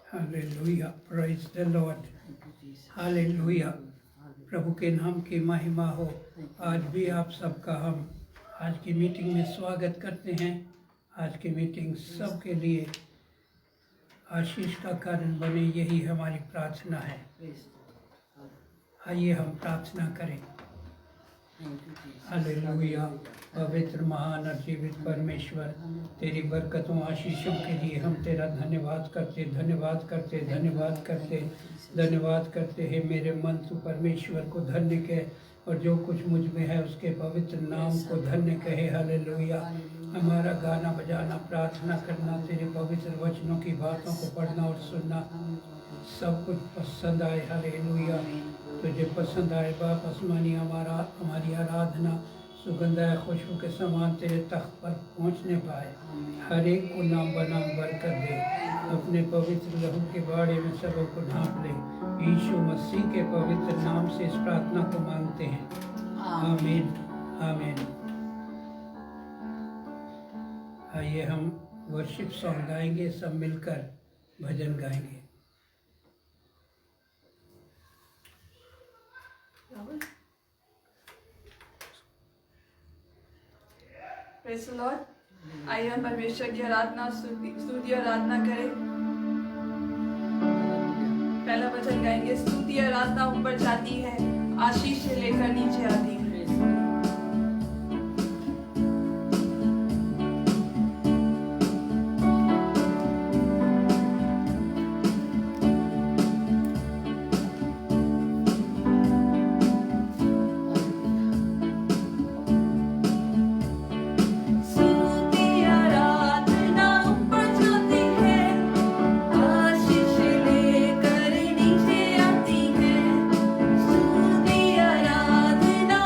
Hallelujah, praise the lord, hallelujah. प्रभु के नाम की महिमा हो। आज भी आप सबका हम आज की मीटिंग में स्वागत करते हैं। आज की मीटिंग सबके लिए आशीष का कारण बने, यही हमारी प्रार्थना है। आइए हम प्रार्थना करें। हालेलुया। पवित्र महान और जीवित परमेश्वर, तेरी बरकतों आशीषों के लिए हम तेरा धन्यवाद करते हैं। मेरे मन तू परमेश्वर को धन्य कहे और जो कुछ मुझ में है उसके पवित्र नाम को धन्य कहे। हालेलुया। हमारा गाना बजाना, प्रार्थना करना, तेरे पवित्र वचनों की बातों को पढ़ना और सुनना सब कुछ पसंद आए। हालेलुया। तुझे पसंद आए बाप, आसमानी हमारी आराधना सुगंधा खुशबू के समान तेरे तख्त पर पहुंचने पाए। हर एक को नाम बनाम बरकत दे। अपने पवित्र लहू के बाड़े में सबों को ढांप ले। यीशु मसीह के पवित्र नाम से इस प्रार्थना को मांगते हैं। आमीन, आमीन। आइए हम वर्शिप सॉन्ग गाएंगे, सब मिलकर भजन गाएंगे। Praise the Lord. आइए हम परमेश्वर की आराधना, स्तुति आराधना करें। पहला वचन गाएंगे। स्तुति आराधना ऊपर जाती है, आशीष से लेकर नीचे आती है। स्तुति आराधना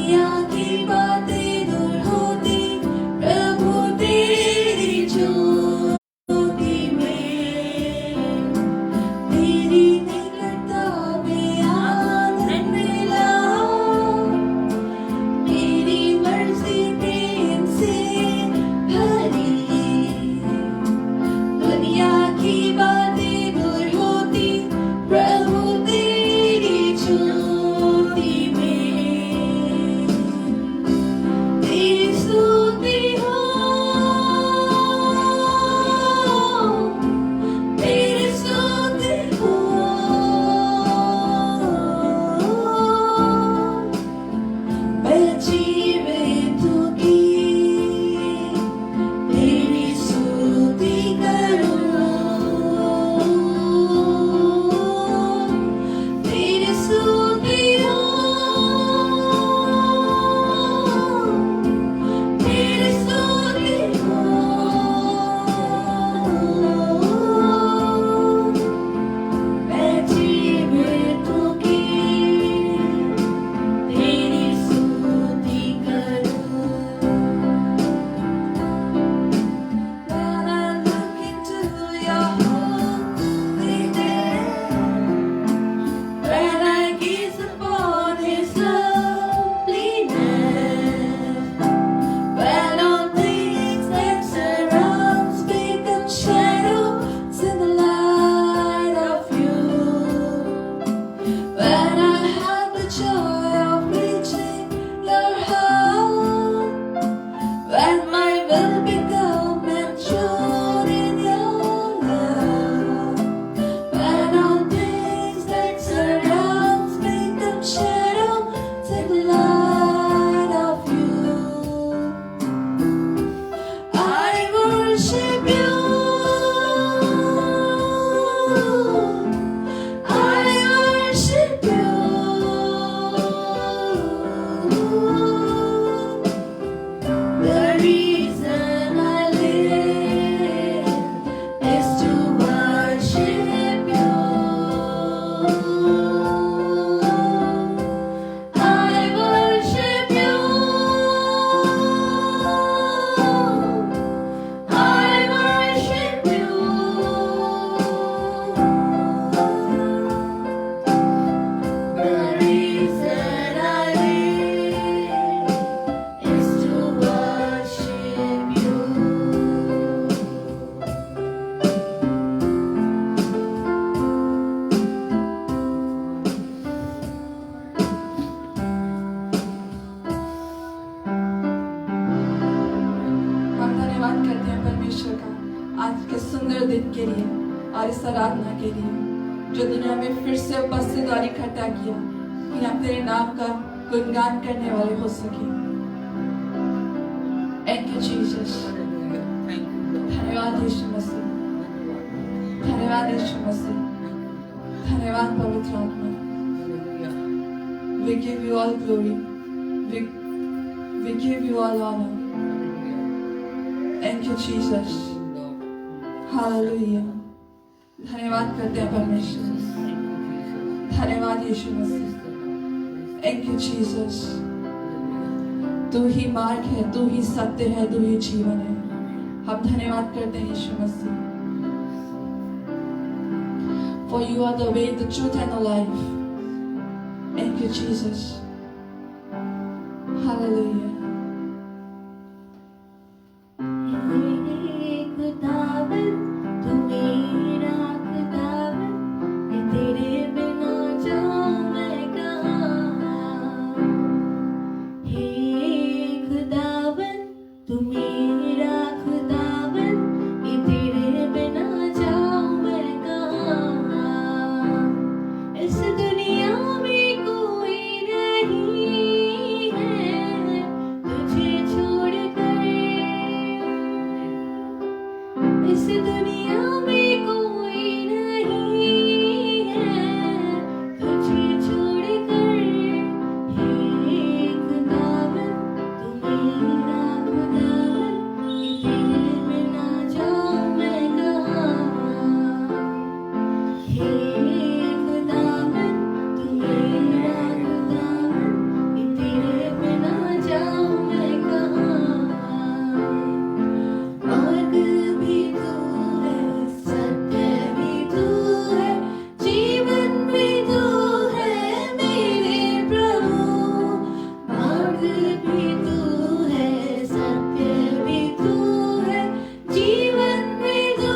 दुनिया की बातें दूर होती प्रभु तेरी ज्योति में तेरी निकटता में आनंद मिला मेरी मर्जी प्रेम से भरी दुनिया की बातें दूर होती प्रभु तेरी ज्योति में तेरी स्तुति हो तेरी स्तुति हो मैं जीवित की तेरी स्तुति करूं तेरी स्तुति हो तेरी स्तुति हो मैं जीवित की तेरी स्तुति करूं When I look into your holy name, when I gaze upon His loveliness, when all things that surrounds become shadows in the light of You, when I have the joy of reaching Your heart, when my will become matured in Your love, when all things that surrounds become shadows in the light of You, I worship You. I worship You. The reason I live is to worship You. I worship You. I worship You. The reason I live is to worship You. हम धन्यवाद करते हैं परमेश्वर का आज के सुंदर दिन के लिए और इस आराधना के लिए जो दुनिया में फिर से उपस्थित और इकट्ठा किया कि हम तेरे नाम का गुणगान करने वाले हो सके। Thank you, Jesus. धन्यवाद यीशु मसीह, धन्यवाद यीशु मसीह, धन्यवाद पवित्र आत्मा। We give You all glory. We give You all honor. Thank you, Jesus. Hallelujah. धन्यवाद करते हैं परमेश्वर। धन्यवाद यीशु मसीह। Thank you, Jesus. तू ही मार्ग है, तू ही सत्य है, तू ही जीवन है। हम धन्यवाद करते हैं यीशु मसीह। For You are the way, the truth and the life. Thank you, Jesus. Hallelujah. खुदावन तू मेरा खुदावन ये तेरे बिना जाऊं मैं कहाँ हे खुदावन तू मेरा खुदावन ये तेरे बिना जाऊं मैं कहाँ इस दुनिया में कोई नहीं है भी तू है, सत्य भी तू है, जीवन भी तू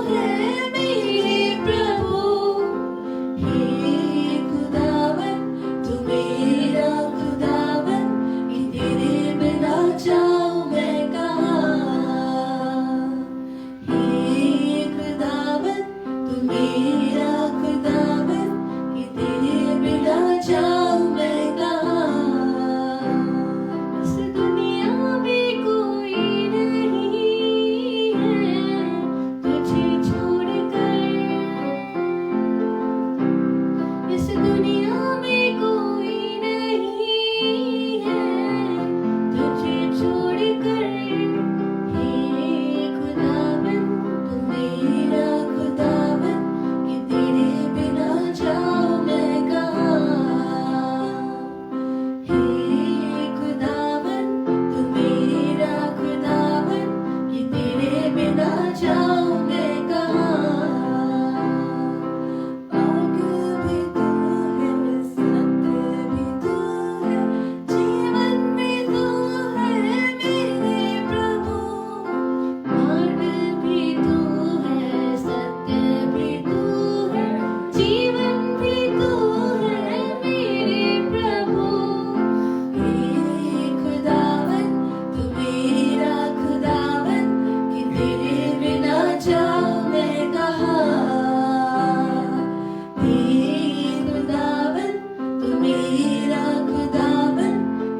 है मेरे प्रभु। हे खुदावन तू मेरा खुदावन, कि तेरे बिना जाऊं मैं कहाँ। हे खुदावन तू मेरा खुदावन, कि तेरे बिना जाऊं मैं कहाँ। इस दुनिया में कोई नहीं है तुझे छोड़कर, इस दुनिया में कोई नहीं है तुझे छोड़कर। हे खुदावन तू मेरा खुदावन, कि तेरे बिना जाऊं मैं कहाँ। हे खुदावन तू मेरा खुदावन, कि तेरे बिना जाऊं मैं कहाँ। आग भी तू है, सत्य भी तू है, जीवन भी तू है मेरे प्रभु। मार्ग भी तू है, सत्य भी तू है, जीवन भी तू है मेरे प्रभु। हे खुदावन तू मेरा खुदावन, कि तेरे बिना जाऊं मैं कहाँ। हे खुदावन तू मेरा खुदावन,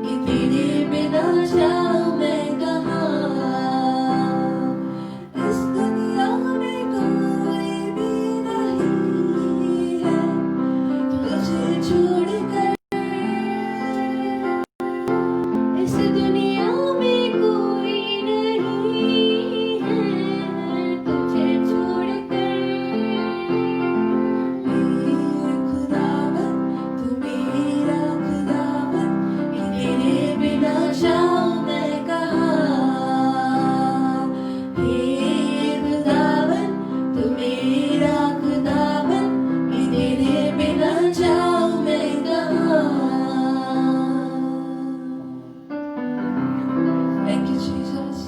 कि तेरे बिना जाऊं मैं कहाँ। इस दुनिया में कोई भी नहीं है तुझे छोड़कर, इस दुनिया में कोई नहीं है तुझे छोड़कर। हे खुदावन तू मेरा खुदावन, कि तेरे बिना जाऊं मैं कहाँ। हे खुदावन तू मेरा खुदावन, कि तेरे बिना जाऊं मैं कहाँ। Thank you, Jesus.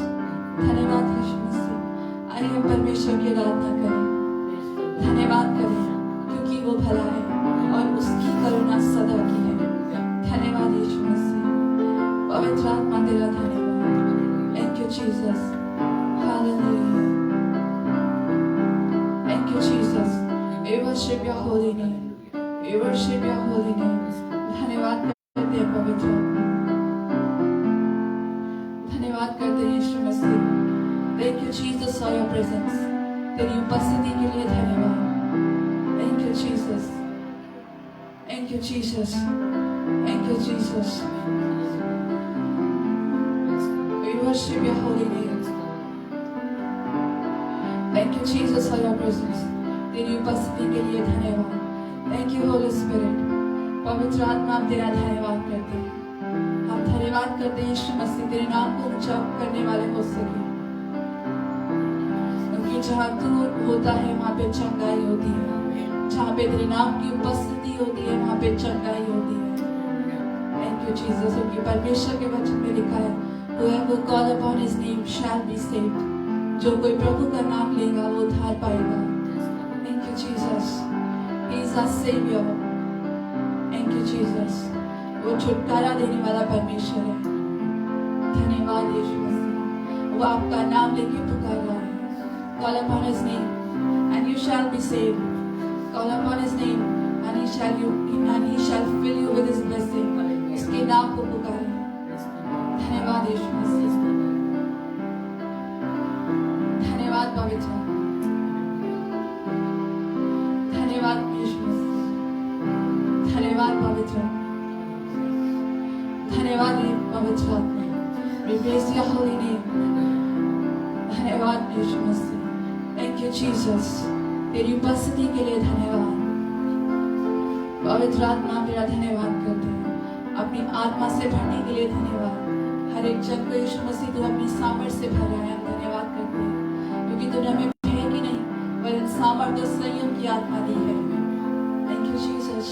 धन्यवाद यीशु मसीह। आइए हम परमेश्वर की आराधना करें, धन्यवाद करें क्योंकि वो भला है और उसकी करुणा सदा की है। धन्यवाद यीशु मसीह। पवित्र आत्मा तेरा धन्यवाद। Thank you, Jesus. Hallelujah. Thank you, Jesus. We worship your holy name. We worship your holy name. धन्यवाद करते हैं पवित्र आत्मा। धन्यवाद करते हैं यीशु मसीह। Thank you, Jesus, for your presence. तेरी उपस्थिति के लिए धन्यवाद। Thank you, Jesus. Thank you, Jesus. Thank you, Jesus. We worship your holy name. Thank you, Jesus, for your presence. तेरी उपस्थिति के लिए धन्यवाद। Thank you, Holy Spirit. पवित्र आत्मा हम तेरा धन्यवाद करते हैं। हम धन्यवाद करते हैं यीशु मसीह, तेरे नाम को ऊंचा करने वाले हो सके, क्योंकि जहाँ तू होता है वहाँ पे चंगाई होती है, जहाँ पे तेरे नाम की उपस्थिति होती है वहाँ पे चंगाई होती है। Thank you, Jesus. क्योंकि परमेश्वर के वचन में लिखा है, whoever call upon his name shall be saved. जो कोई प्रभु का नाम लेगा वो उद्धार पाएगा। Thank you, Jesus. He is our Savior. Thank you, Jesus. वो छुटकारा देने वाला परमेश्वर है। धन्यवाद यीशु मसीह। वो आपका नाम लेके पुकार रहा है। Call upon his name and you shall be saved. Call upon his name and he shall fill you with his blessing. उसके नाम को पुकारें। धन्यवाद यीशु मसीह। धन्यवाद पवित्र। धन्यवाद यीशु मसीह। धन्यवाद पवित्र। धन्यवाद पवित्र आत्मा। We praise your holy name. धन्यवाद यीशु मसीह। Thank you, Jesus. तेरी उपस्थिति के लिए धन्यवाद। पवित्र आत्मा तेरा धन्यवाद करते हैं। अपनी आत्मा से भरने के लिए धन्यवाद। हर एक जन को यीशु मसीह तू अपनी सामर्थ से भर रहा है। हम धन्यवाद करते हैं क्योंकि तूने हमें फेंकी नहीं वरन सामर्थ और संयम की आत्मा दी है। Thank you, Jesus.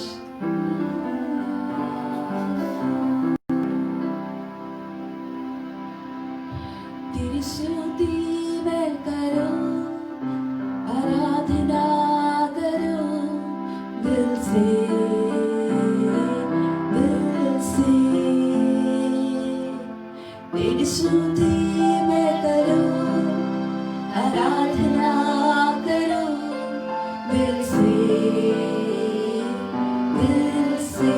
स्तुति मैं करूं, आराधना करूं दिल से, दिल से।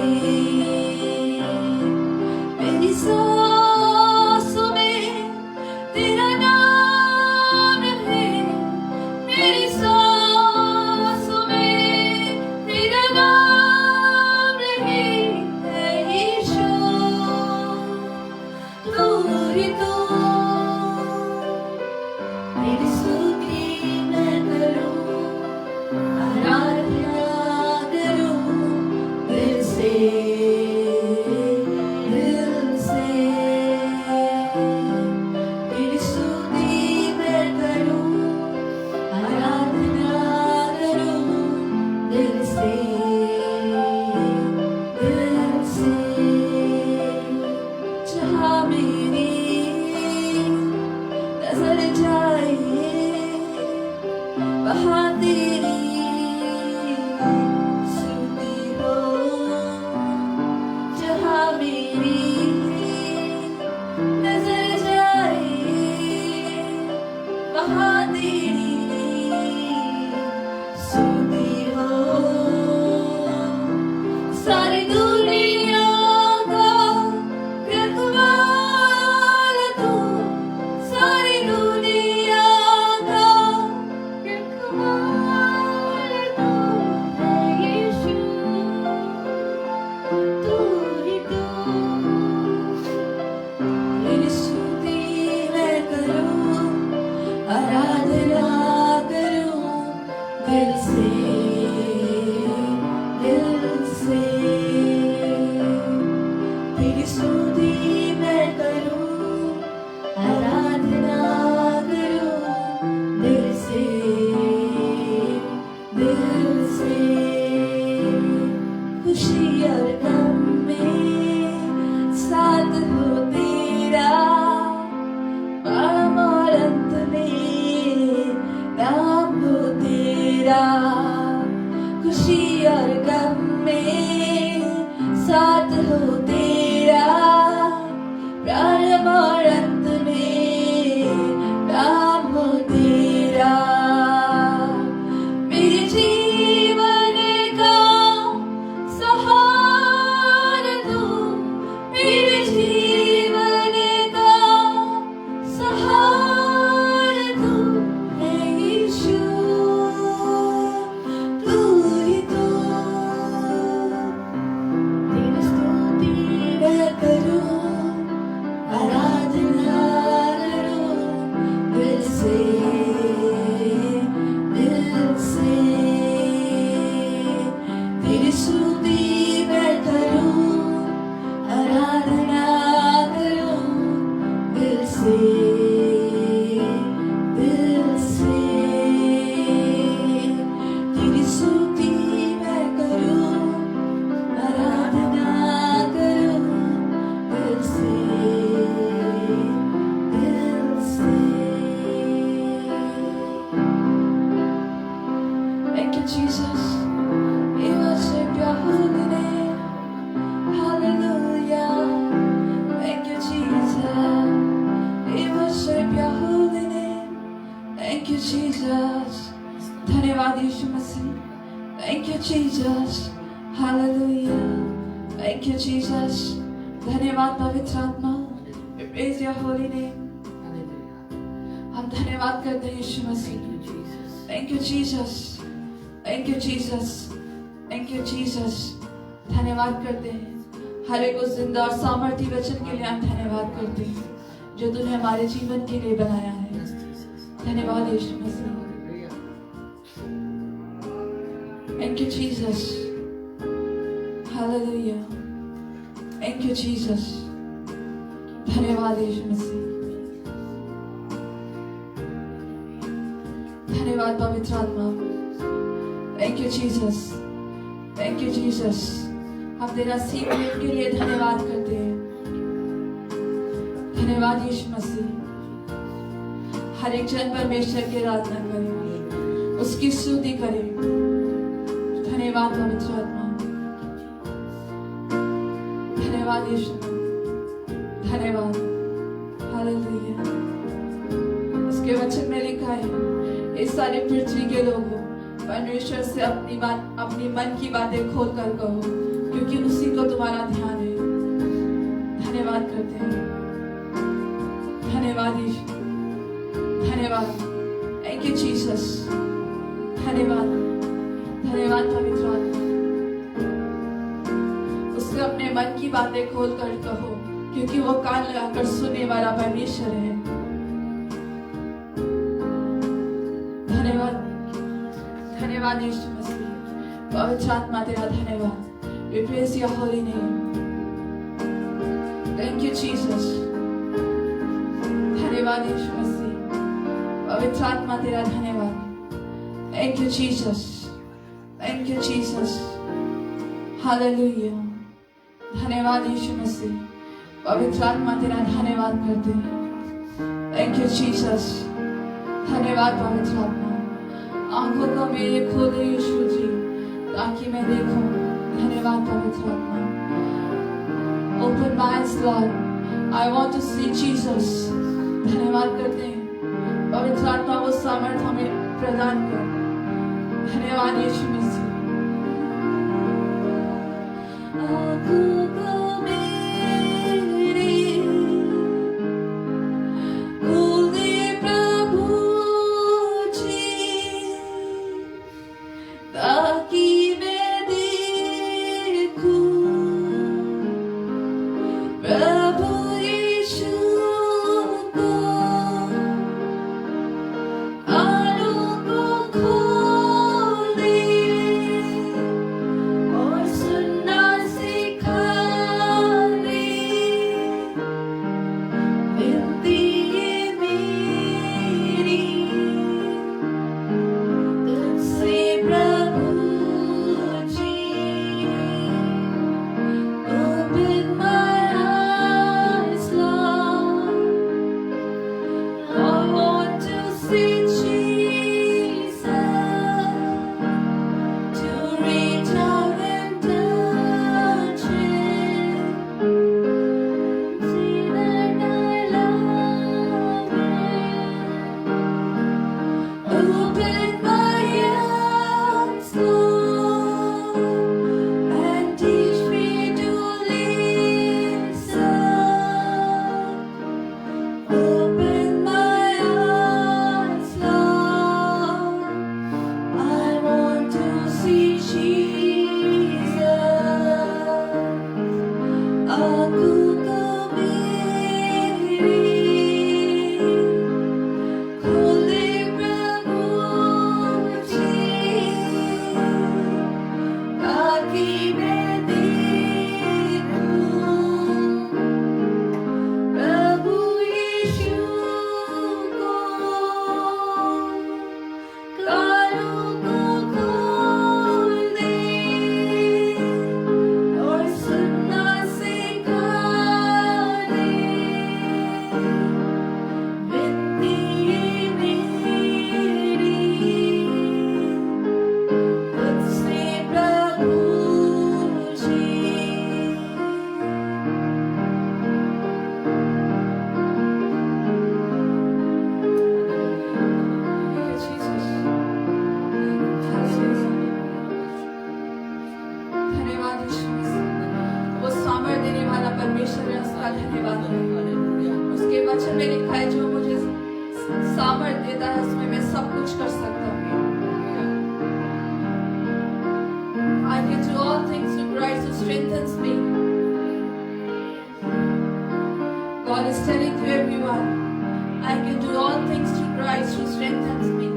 मेरी सांसों में तेरा नाम है, मेरी सांसों में तेरा नाम है यीशु। तू ही तू, मेरी स्तुति मैं करूं, आराधना करूं दिल से, दिल से। मेरी स्तुति मैं करूं, आराधना करूं दिल से, दिल से। जहाँ मेरी नजर जाए वहाँ तेरी स्तुति हो, जहाँ मेरी नजर जाए वहाँ तेरी स्तुति हो। सारी दुनिया का रखवाला तू, सारी दुनिया का रखवाला तू है यीशु। तू ही तू, मेरी स्तुति मैं करूं, आराधना करूं दिल से, दिल से। तेरी स्तुति मैं करूं, आराधना करूं दिल से, दिल से। खुशी और गम में साथ हो तेरा, आरंभ और अंत में नाम हो तेरा। खुशी और गम में साथ हो तेरा, प्रारंभ और अंत में नाम हो तेरा। मेरे जीवन का सहारा तू, मेरे जीवन का सहारा तू है यीशु। तू ही तू, तेरी स्तुति मैं करूं, आराधना करूं दिल से, दिल से। तेरी स्तुति मैं करूं, आराधना करूं दिल से, दिल से। तेरी स्तुति मैं करूं, आराधना करूं दिल से, दिल से। Thank you, Jesus. We worship your holy name. Hallelujah. Thank you, Jesus. We worship your holy name. Thank you, Jesus. धन्यवाद यीशु मसीह। Thank you, Jesus. Hallelujah. Thank you, Jesus. धन्यवाद पवित्र आत्मा। We praise your holy name. हम धन्यवाद करते हैं यीशु मसीह। Thank you, Jesus. Thank you, Jesus. Thank you, Jesus. धन्यवाद करते हैं हर एक उस जिंदा और सामर्थी वचन के लिए हम धन्यवाद करते हैं जो तूने हमारे जीवन के लिए बनाया है। धन्यवाद यीशु मसीह। Thank you, Jesus. Hallelujah. Thank you, Jesus. धन्यवाद यीशु मसीह। धन्यवाद पवित्र आत्मा। Thank you, Jesus. Thank you, Jesus. हम तेरा सीख के लिए धन्यवाद करते हैं। धन्यवाद यीशु मसीह। हर एक जन परमेश्वर की आराधना करें, उसकी स्तुति करें। धन्यवाद पवित्र आत्मा। धन्यवाद यीशु। धन्यवाद। हालेलुया। हालेलुया। उसके वचन में लिखा है, इस सारे पृथ्वी के लोगों, परमेश्वर से अपनी मन की बातें खोल कर कहो, क्योंकि उसी को तुम्हारा ध्यान है। धन्यवाद करते हैं, धन्यवाद यीशु, धन्यवाद, थैंक यू जीसस, धन्यवाद, धन्यवाद पवित्र आत्मा। उससे अपने मन की बातें खोल कर कहो, क्योंकि वो कान लगाकर सुनने वाला परमेश्वर है। धन्यवाद, धन्यवाद यीशु मसीह, पवित्र आत्मा तेरा धन्यवाद। We praise your holy name. Thank you Jesus. धन्यवाद यीशु मसीह, पवित्र आत्मा तेरा धन्यवाद। Thank you Jesus. Thank you Jesus. Hallelujah. धन्यवाद यीशु मसीह, पवित्र आत्मा तेरा धन्यवाद करते हैं। Thank you Jesus. धन्यवाद पवित्र आत्मा। आंखों को मेरे खोले यीशु जी, ताकि मैं देखूं। धन्यवाद पवित्र आत्मा। Open my eyes Lord, I want to see Jesus. धन्यवाद करते हैं, पवित्र आत्मा वो सामर्थ हमें प्रदान कर। धन्यवाद यीशु मसीह। आँखों को मेरी खोले प्रभु जी, ताकि मैं देखूं प्रभु यीशु को। कानों को खोल दे और सुनना सिखा दे। विनती ये मेरी तुझसे प्रभु जी। Open my eyes, Lord. I want to see Jesus, to reach out and touch Him. See that I love Him. Open my eyes, Lord, and teach me to listen. Open my eyes, Lord, I want to see Jesus. आँखों को मेरी खोले प्रभु जी, ताकि मैं देखूं प्रभु यीशु को। कानों को खोल दे और सुनना सिखा दे। विनती ये मेरी तुझसे प्रभु जी। धन्यवाद यीशु मसीह, वो सामर्थ देने वाला परमेश्वर है, उसका धन्यवाद है। उसके वचन में लिखा है, जो मुझे सामर्थ देता है उसमें मैं सब कुछ कर सकता हूँ। I can do all things through Christ who strengthens me. God is telling to everyone, I can do all things through Christ who strengthens me.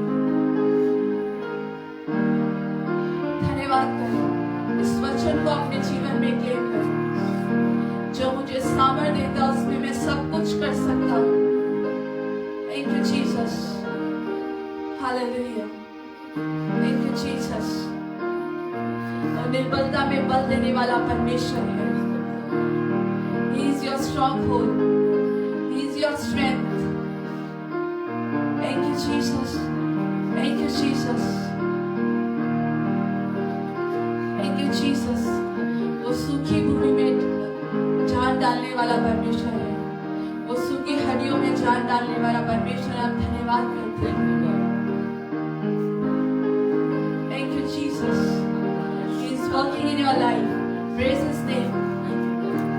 धन्यवाद करें, इस वचन को अपने जीवन में क्लेम करें। जो मुझे सामर्थ देता है उसमें मैं सब कुछ कर सकता हूँ। Thank you Jesus. Hallelujah. Thank you Jesus. और निर्बलता में बल देने वाला परमेश्वर है। He is your stronghold. He is your strength. Thank you Jesus. Thank you Jesus. Thank you Jesus. वो सूखी भूमि में जान डालने वाला परमेश्वर है। वो सूखी हड्डियों में जान जान डालने वाला परमेश्वर, आप धन्यवाद करते हैं। Thank you Jesus. He is working in your life. Praise His name.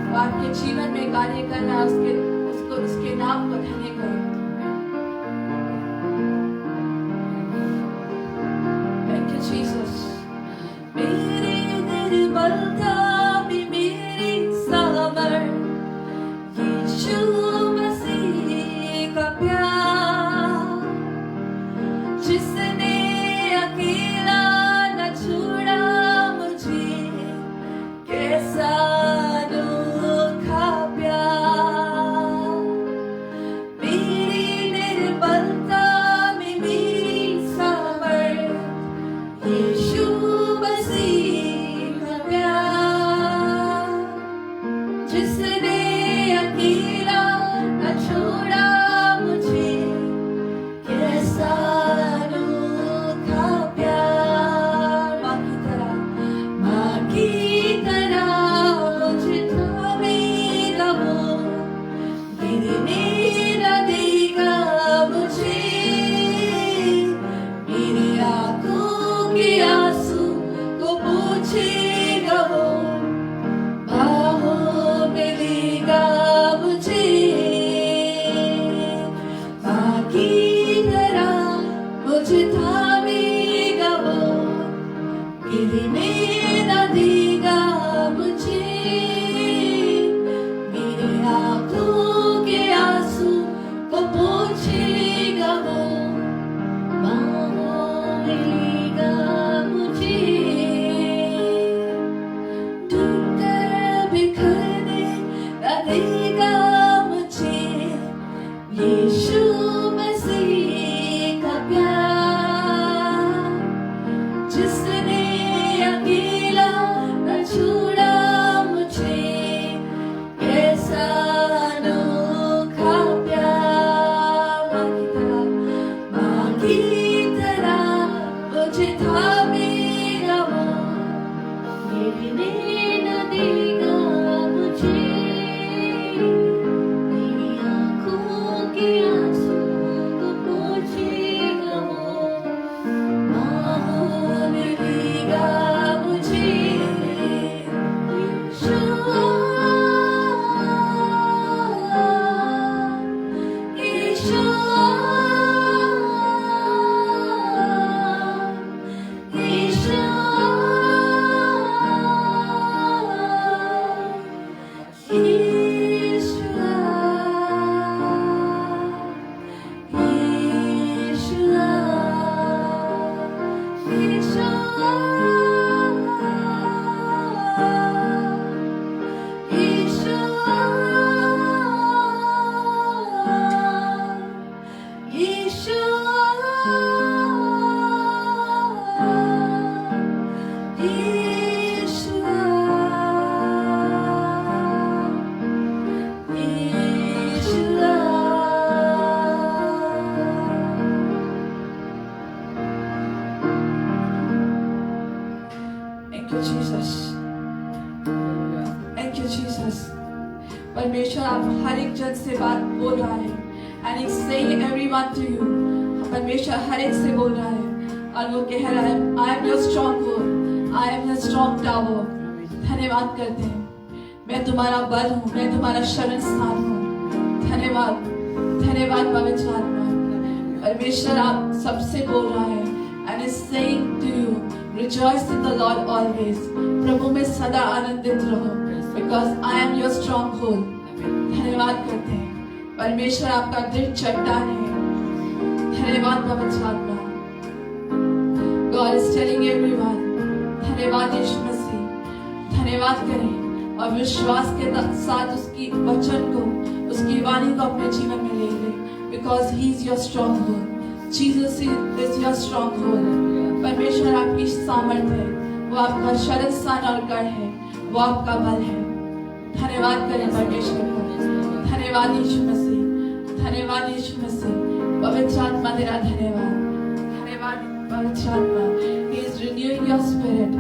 वो आपके जीवन में कार्य कर रहा है, उसके नाम को धन्य करो। Thank you Jesus. मेरी निर्बलता में मेरी सामर, यीशु मसीह का प्यार, जिसने अकेला न छोड़ा मुझे, कैसा अनोखा प्यार। मेरी निर्बलता में मेरी सामर, यीशु मसीह का प्यार, जिसने अकेला न छोड़ा मुझे, कैसा अनोखा प्यार। माँ की तरह मुझे थामेगा वो, गिरने न देगा मुझे, मेरी आंखों के आंसू को पोंछेगा वो, बाहों में लेगा मुझे। माँ की तरह मुझे थामेगा वो, गिरने न देगा मुझे, मेरी आंखों के आंसू को पोंछेगा वो, बाहों में लेगा मुझे। टूटकर बिखरने न देगा मुझे, यीशु मसीह का प्यार, जिसने अकेला न छोड़ा मुझे, कैसा अनोखा प्यार। माँ की तरह मुझे थामेगा वो, गिरने न देगा मुझे, मेरी आंखों के आंसू को पोंछेगा वो, बाहों में लेगा मुझे। यीशुआ, यीशुआ, परमेश्वर आप हर एक जन से बात बोल रहा है, and he's saying everyone to you. परमेश्वर हर एक से बोल रहा है और वो कह रहा है, I am your stronghold, I am your strong tower. धन्यवाद करते हैं, मैं तुम्हारा बल हूँ, मैं तुम्हारा शरण स्थान हूँ। धन्यवाद, धन्यवाद पवित्र आत्मा। परमेश्वर आप सबसे बोल रहा है, and is saying to you, rejoice in the Lord always. प्रभु में सदा आनंदित रहो, because I am your stronghold. धन्यवाद करते हैं, परमेश्वर आपका दृढ़ चट्टान है। धन्यवाद पवित्र आत्मा। God is telling everyone, धन्यवाद यीशु मसीह। धन्यवाद करें और विश्वास के साथ उसकी वचन को, उसकी वाणी को अपने जीवन में ले लें, because He is your stronghold. Jesus is your stronghold. परमेश्वर आपकी सामर्थ्य है, वो आपका शरण स्थान और गढ़ है, वो आपका बल है। धन्यवाद करें परमेश्वर को। धन्यवाद यीशु मसीह, धन्यवाद यीशु मसीह। पवित्र आत्मा तेरा धन्यवाद, धन्यवाद पवित्र आत्मा। He is renewing your spirit.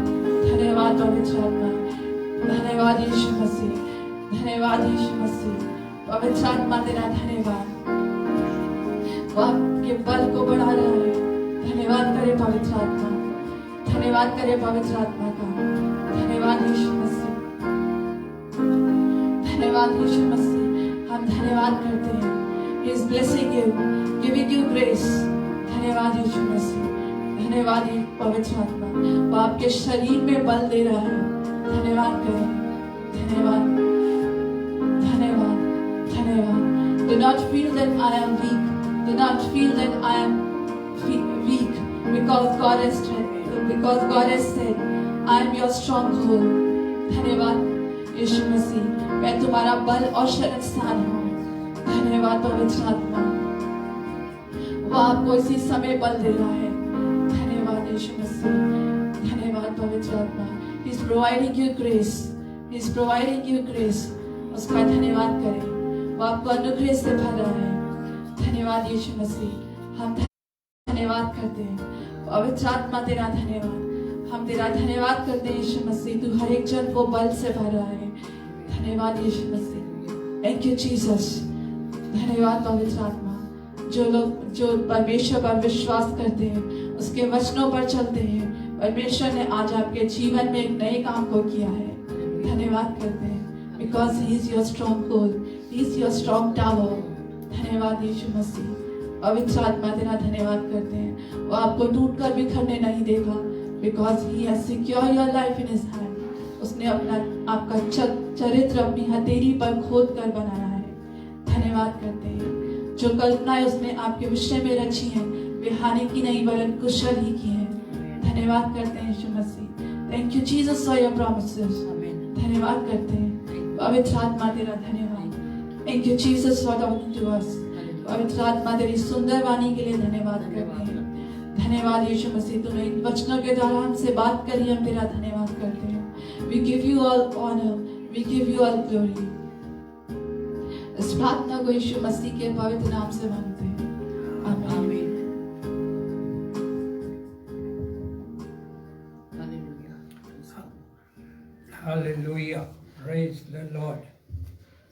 धन्यवाद पवित्र आत्मा, धन्यवाद यीशु मसीह, धन्यवाद यीशु मसीह। पवित्र आत्मा तेरा धन्यवाद, वो आपके बल को बढ़ा रहा है। धन्यवाद करे पवित्र आत्मा, धन्यवाद करे पवित्र आत्मा का। धन्यवाद यीशु मसीह, धन्यवाद यीशु मसीह। हम धन्यवाद करते हैं। He is blessing you, giving you grace। धन्यवाद यीशु मसीह, धन्यवाद पवित्र आत्मा। वो आपके शरीर में बल दे रहा है। धन्यवाद करें, धन्यवाद, धन्यवाद, धन्यवाद। Do not feel that I am weak. Do not feel that I am weak because God has said, I am your stronghold। धन्यवाद यीशु मसीह, मैं तुम्हारा बल और शरण स्थान हूँ। धन्यवाद पवित्र आत्मा, वो आपको इसी समय बल दे रहा है। धन्यवाद यीशु मसीह, धन्यवाद पवित्र आत्मा। He is providing you grace, He is providing you grace। उसका धन्यवाद करें, वो आपको अनुग्रह से भर रहा है। धन्यवाद यीशु मसीह, हम धन्यवाद करते हैं। पवित्र आत्मा तेरा धन्यवाद, हम तेरा धन्यवाद करते हैं यीशु मसीह। तू हर एक जन को बल से भर रहा है। धन्यवाद यीशु मसीह, थैंक यू जीसस। धन्यवाद पवित्र आत्मा। जो परमेश्वर पर विश्वास करते हैं, उसके वचनों पर चलते हैं, परमेश्वर ने आज आपके जीवन में एक नए काम को किया है। धन्यवाद करते हैं because he is your stronghold, he is your strong tower। धन्यवाद यीशु मसीह, पवित्र आत्मा तेरा धन्यवाद करते हैं। वो आपको टूट कर बिखरने नहीं देगा because he has secured your life in his hand। उसने आपका चरित्र अपनी हथेली पर खोद कर बनाया है। धन्यवाद करते हैं। जो कल्पनाएं उसने आपके विषय में रची हैं, वे हानि की नहीं वरन कुशल ही की हैं। धन्यवाद करते हैं Yeshu Masih. Thank you Jesus for your promises. धन्यवाद करते हैं पवित्र आत्मा तेरा धन्यवाद। Thank you Jesus for talking to us. पवित्र आत्मा तेरी सुंदर वाणी के लिए धन्यवाद करते हैं। धन्यवाद यीशु मसीह, तूने इन वचनों के द्वारा हमसे बात करी, हम तेरा धन्यवाद करते हैं। We give you all honour, we give you all glory. इस प्रार्थना को यीशु मसीह के पवित्र नाम से मांगते हैं, आमीन। Hallelujah. Praise the Lord.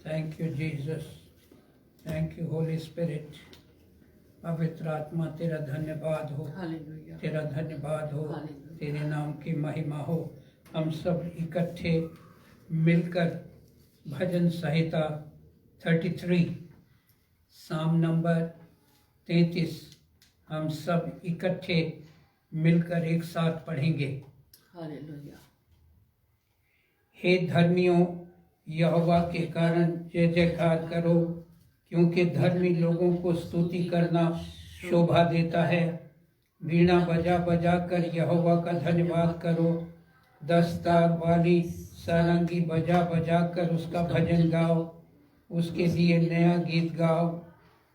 Thank you, Jesus. Thank you, Holy Spirit. पवित्र आत्मा तेरा धन्यवाद हो, तेरा धन्यवाद हो, तेरे नाम की महिमा हो। हम सब इकट्ठे मिलकर भजन संहिता 33 साम नंबर 33 हम सब इकट्ठे मिलकर एक साथ पढ़ेंगे। हे धर्मियों, यहोवा के कारण जय जयकार करो, क्योंकि धर्मी लोगों को स्तुति करना शोभा देता है। वीणा बजा बजा कर यहोवा का धन्यवाद करो, दस्तार वाली सारंगी बजा बजा कर उसका भजन गाओ, उसके लिए नया गीत गाओ,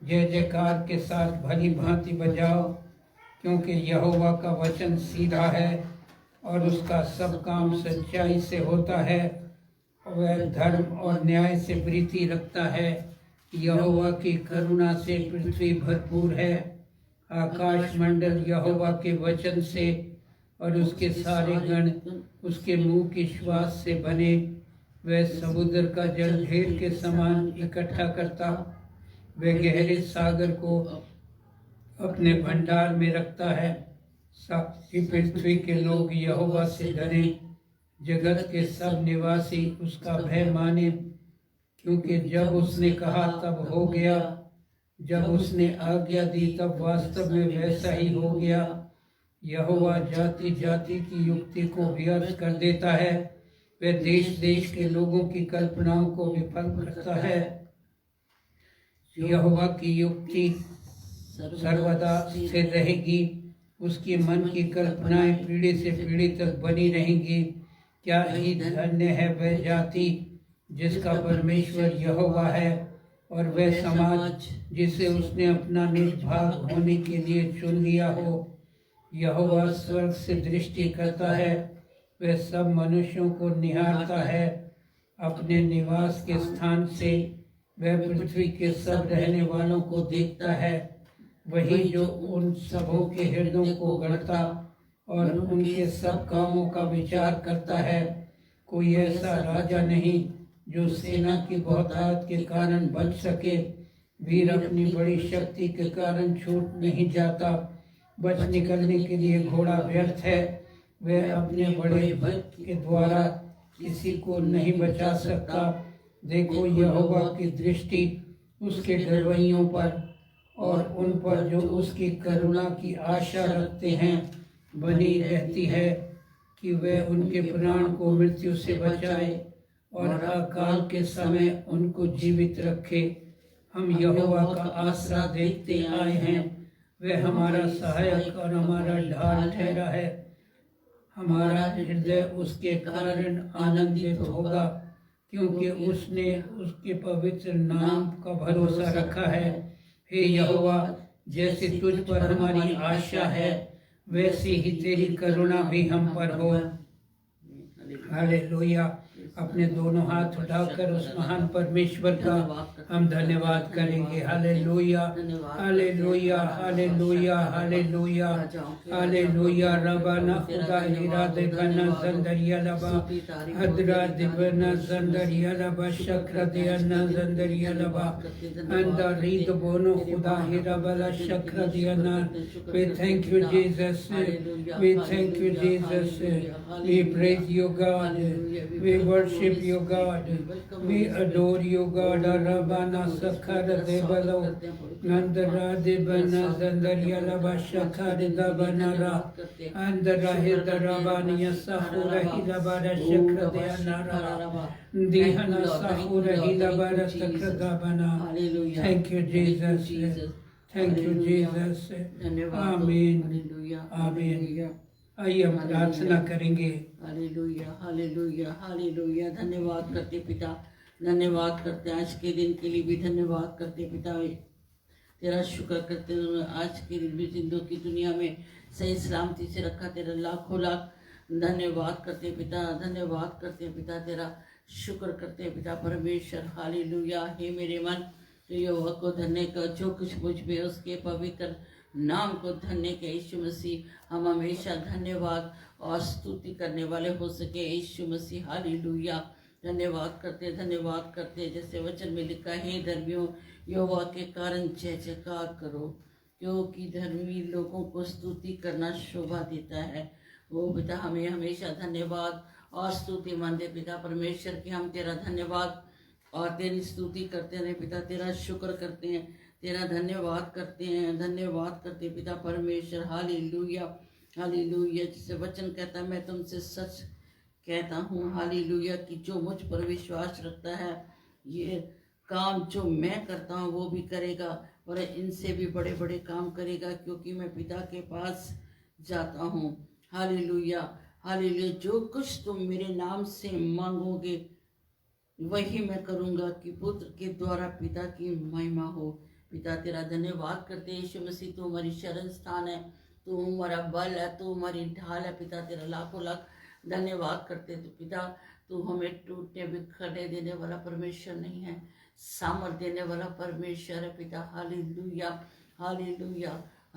जय जयकार के साथ भली भांति बजाओ, क्योंकि यहोवा का वचन सीधा है और उसका सब काम सच्चाई से होता है। वह धर्म और न्याय से प्रीति रखता है। यहोवा की करुणा से पृथ्वी भरपूर है। आकाश मंडल यहोवा के वचन से और उसके सारे गण उसके मुंह की श्वास से बने। वह समुद्र का जल ढेर के समान इकट्ठा करता, वह गहरे सागर को अपने भंडार में रखता है। सारी पृथ्वी के लोग यहोवा से डरें, जगत के सब निवासी उसका भय माने, क्योंकि जब उसने कहा तब हो गया, जब उसने आज्ञा दी तब वास्तव में वैसा ही हो गया। यहोवा जाति जाति की युक्ति को व्यर्थ कर देता है, वह देश देश के लोगों की कल्पनाओं को विफल करता है। यहोवा की युक्ति सर्वदा स्थिर रहेगी, उसकी मन की कल्पनाएं पीढ़ी से पीढ़ी तक बनी रहेंगी। क्या ही धन्य है वह जाति जिसका परमेश्वर यहोवा है, और वह समाज जिसे उसने अपना निर्भाग होने के लिए चुन लिया हो। यहोवा स्वर्ग से दृष्टि करता है, वह सब मनुष्यों को निहारता है। अपने निवास के स्थान से वह पृथ्वी के सब रहने वालों को देखता है। वही जो उन सबों के हृदयों को गढ़ता और उनके सब कामों का विचार करता है। कोई ऐसा राजा नहीं जो सेना की बहुतायत के कारण बच सके। वीर अपनी बड़ी शक्ति के कारण छूट नहीं जाता, बच निकलने के लिए घोड़ा व्यर्थ है। वह अपने बड़े बल के द्वारा किसी को नहीं बचा सकता। देखो यहोवा की दृष्टि उसके डरवैयों पर और उन पर जो उसकी करुणा की आशा रखते हैं बनी रहती है, कि वह उनके प्राण को मृत्यु से बचाए और अकाल के समय उनको जीवित रखे। हम यहोवा का आसरा देखते आए हैं, वह हमारा सहायक और हमारा ढाल ठहरा है। हमारा हृदय उसके कारण आनंदित होगा, क्योंकि उसने उसके पवित्र नाम का भरोसा रखा है। हे यहोवा, जैसे तुझ पर हमारी आशा है, वैसे ही तेरी करुणा भी हम पर हो। हालेलुया। अपने दोनों हाथ उठाकर उस महान परमेश्वर का हम धन्यवाद करेंगे। Hallelujah, hallelujah, hallelujah, hallelujah, hallelujah. रबाना खुदा हीरा देवना जंदरिया लबा हदरा देवना जंदरिया लबा शक्र देना जंदरिया लबा अंदर रीद बोनो खुदा हीरा बला शक्र देना। We thank you Jesus, we thank you Jesus, we praise you God, we worship you God, we adore you God. Rabana sakhar devalo nandara devana zandaria laba shakhar devanara andara hidarabaniya sahura hilabara shakra deanara dihana sahura hilabara sakra devana. Thank you Jesus, thank you Jesus. आमीन, आमीन। आइए हम प्रार्थना करेंगे। Hallelujah, hallelujah, hallelujah. धन्यवाद करते पिता, धन्यवाद करते आज के दिन के लिए भी धन्यवाद करते पिता। तेरा शुक्र करते आज के दिन भी जिंदों की दुनिया में सही सलामती से रखा, तेरा लाखों लाख धन्यवाद करते पिता, धन्यवाद करते पिता, तेरा शुक्र करते पिता परमेश्वर। हालेलुया। हे मेरे मन, तो यहोवा को धन्य कर, जो कुछ मुझ में उसके पवित्र नाम को धन्य के। यीशु मसीह हम हमेशा धन्यवाद और स्तुति करने वाले हो सके। यीशु मसीह हालेलुया। धन्यवाद करते जैसे वचन में लिखा है, हे धर्मियों यहोवा के कारण जय जयकार करो, क्योंकि धर्मी लोगों को स्तुति करना शोभा देता है। वो पिता हमें हमेशा धन्यवाद और स्तुति मानते पिता परमेश्वर की। हम तेरा धन्यवाद और तेरी स्तुति करते हैं पिता, तेरा शुक्र करते हैं, तेरा धन्यवाद करते हैं, धन्यवाद करते पिता परमेश्वर। Hallelujah, hallelujah. जिसे वचन कहता है, मैं तुमसे सच कहता हूँ हालेलुया, कि जो मुझ पर विश्वास रखता है ये काम जो मैं करता हूँ वो भी करेगा, और इनसे भी बड़े बड़े काम करेगा, क्योंकि मैं पिता के पास जाता हूँ। Hallelujah, hallelujah. जो कुछ तुम मेरे नाम से मांगोगे वही मैं करूँगा, कि पुत्र के द्वारा पिता की महिमा हो। पिता तेरा धन्यवाद करते हैं यीशु मसीह, तू हमारी शरण स्थान है, तू हमारा बल है, तू हमारी ढाल है पिता। तेरा लाखों लाख धन्यवाद करते तो पिता, तू हमें टूटने बिखरने देने वाला परमेश्वर नहीं है, सामर्थ देने वाला परमेश्वर है पिता। Hallelujah, hallelujah.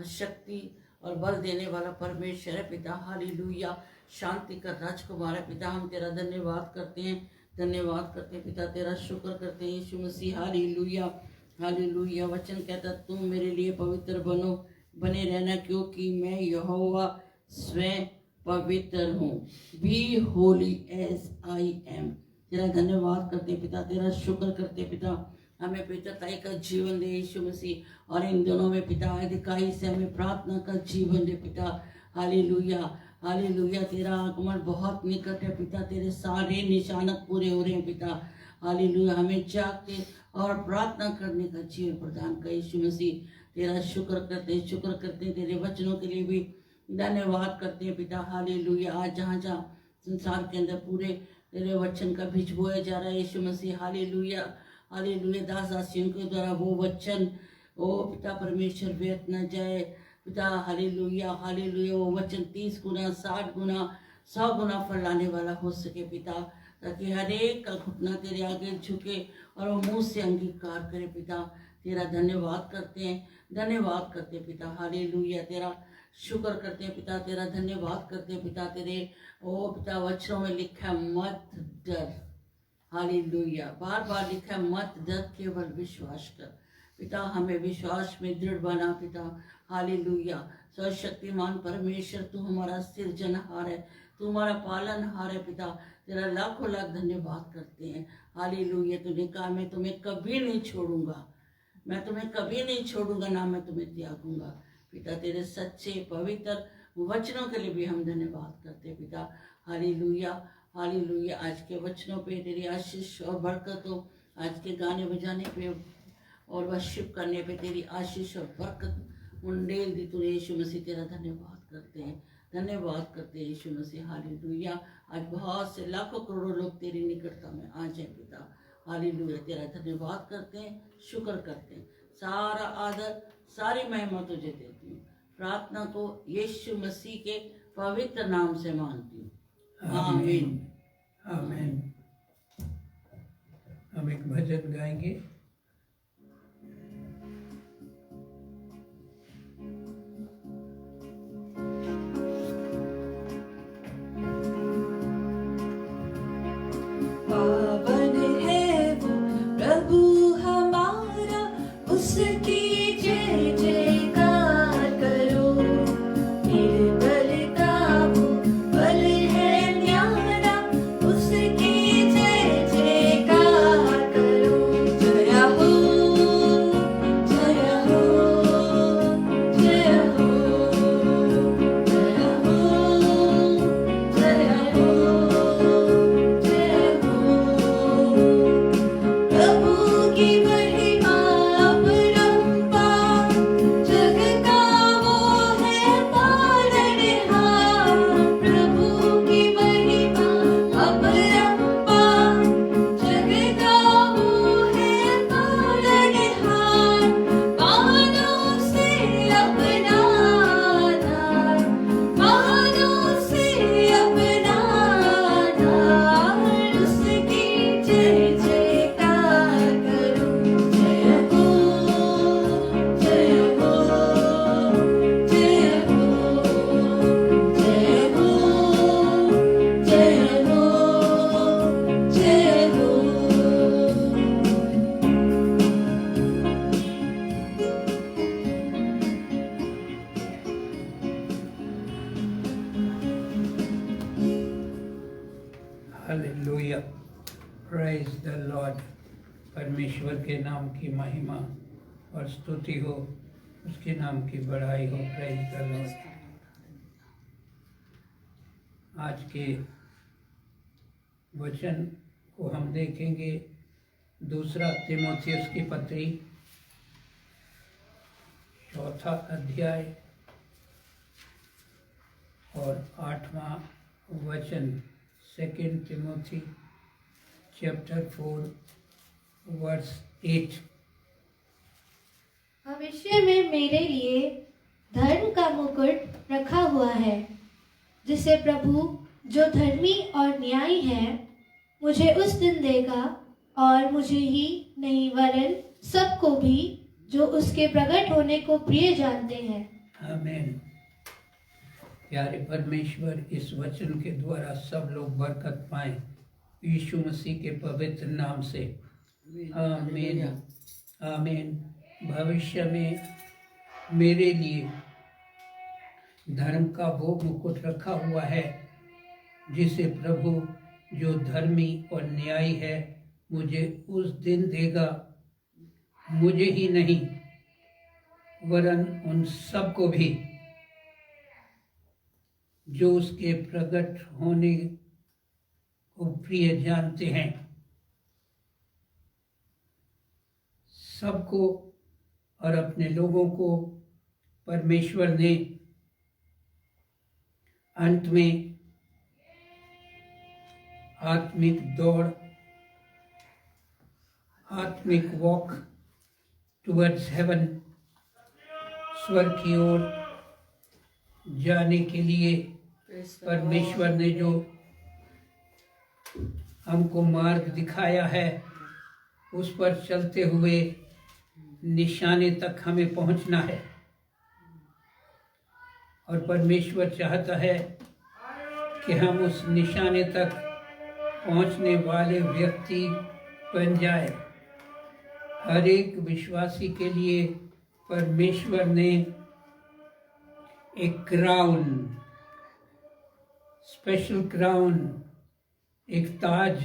शक्ति और बल देने वाला परमेश्वर है पिता। हालेलुया। शांति का राजकुमार है पिता। हम तेरा धन्यवाद करते हैं, धन्यवाद करते पिता, तेरा शुक्र करते हैं यीशु मसीह। Hallelujah, hallelujah. वचन कहता, तुम मेरे लिए पवित्र बने रहना, क्योंकि मैं यहोवा स्वयं पवित्र हूँ। Be holy as I am. तेरा धन्यवाद करते पिता, तेरा शुक्र करते पिता। हमें पवित्रताई का जीवन दे यीशु मसीह, और इन दिनों में पिता अधिकारी से हमें प्रार्थना का जीवन दे पिता। Hallelujah, hallelujah. तेरा आगमन बहुत निकट है पिता, तेरे सारे निशानत पूरे हो रहे हैं पिता। हालेलुया। हमें जागते और प्रार्थना करने का जीवन प्रदान कर यीशु मसीह। तेरा शुक्र करते तेरे वचनों के लिए भी धन्यवाद करते हैं पिता। हालेलुया। आज जहाँ संसार के अंदर पूरे तेरे वचन का बीज बोया जा रहा है यीशु मसीह। Hallelujah, hallelujah. दास दासियों के द्वारा वो वचन ओ पिता परमेश्वर व्यर्थ न जाए पिता। Hallelujah, hallelujah. वो वचन 30 गुना 60 गुना 100 गुना फल लाने वाला हो सके पिता, ताकि हर एक का घुटना तेरे आगे झुके और वो मुंह से अंगीकार करे पिता। तेरा धन्यवाद करते हैं, धन्यवाद करते पिता। हालेलुया। तेरा शुक्र करते हैं पिता, तेरा धन्यवाद करते हैं पिता। तेरे ओ पिता वचनों में लिखा है मत डर। हालेलुया। बार बार लिखा है मत डर, केवल विश्वास कर। पिता हमें विश्वास में दृढ़ बना पिता। हालेलुया। सर्वशक्तिमान परमेश्वर तू हमारा सृजनहार है, तू हमारा पालनहार है पिता। तेरा लाखों लाख धन्यवाद करते हैं। हालेलुया। तूने कहा मैं तुम्हें कभी नहीं छोड़ूंगा, मैं तुम्हें कभी नहीं छोड़ूंगा, ना मैं तुम्हें त्यागूंगा पिता। तेरे सच्चे पवित्र वचनों के लिए भी हम धन्यवाद करते हैं पिता। Hallelujah hallelujah. आज के वचनों पे तेरी आशीष और बरकत हो। आज के गाने बजाने पे और वर्शिप करने पे तेरी आशीष और बरकत उंडेल दी तूने यीशु मसीह। तेरा धन्यवाद करते हैं, धन्यवाद करते हैं यीशु मसीह। हालेलुया। आज बहुत से लाखों करोड़ों लोग तेरी निकटता में आ जाए पिता। हालेलुया। तेरा धन्यवाद करते हैं, शुक्र करते हैं। सारा आदर सारी महिमा तुझे देती हूँ। प्रार्थना को यीशु मसीह के पवित्र नाम से मांगती हूँ। आमीन आमीन। हम एक भजन गाएंगे। पावन है वो प्रभु हमारा, उसकी जय जयकार करो। निर्बल का वो बल है न्यारा, उसकी जय जयकार करो। जय हो जय हो जय हो जय हो जय हो जय हो। प्रभु की महिमा अपरंपार, जग का वो है पालनहार। प्रभु की महिमा अपरंपार, जग का वो है पालनहार। बाहों से अपना आधार, बाहों से अपना आधार, उसकी जय जयकार करो। जय हो जय हो जय हो जय हो जय हो जय हो। हालेलुया। Praise the Lord. परमेश्वर के नाम की महिमा और स्तुति हो, उसके नाम की बड़ाई हो। Praise the Lord. आज के वचन को हम देखेंगे दूसरा तीमुथियुस की पत्री, चौथा अध्याय और 8वां वचन। 2 तिमोथी चैप्टर 4 वर्स 8। भविष्य में मेरे लिए धर्म का मुकुट रखा हुआ है, जिसे प्रभु जो धर्मी और न्यायी है मुझे उस दिन देगा, और मुझे ही नहीं वरन सबको भी जो उसके प्रकट होने को प्रिय जानते हैं। आमीन। प्यारे परमेश्वर, इस वचन के द्वारा सब लोग बरकत पाएं यीशु मसीह के पवित्र नाम से। आमीन आमीन। भविष्य में मेरे लिए धर्म का वो मुकुट रखा हुआ है, जिसे प्रभु जो धर्मी और न्यायी है मुझे उस दिन देगा। मुझे ही नहीं वरन उन सबको भी जो उसके प्रकट होने को प्रिय जानते हैं। सबको और अपने लोगों को परमेश्वर ने अंत में आत्मिक दौड़, आत्मिक वॉक टुवर्ड्स हेवन, स्वर्ग की ओर जाने के लिए परमेश्वर ने जो हमको मार्ग दिखाया है, उस पर चलते हुए निशाने तक हमें पहुंचना है। और परमेश्वर चाहता है कि हम उस निशाने तक पहुंचने वाले व्यक्ति बन जाए। हर एक विश्वासी के लिए परमेश्वर ने एक क्राउन, स्पेशल क्राउन, एक ताज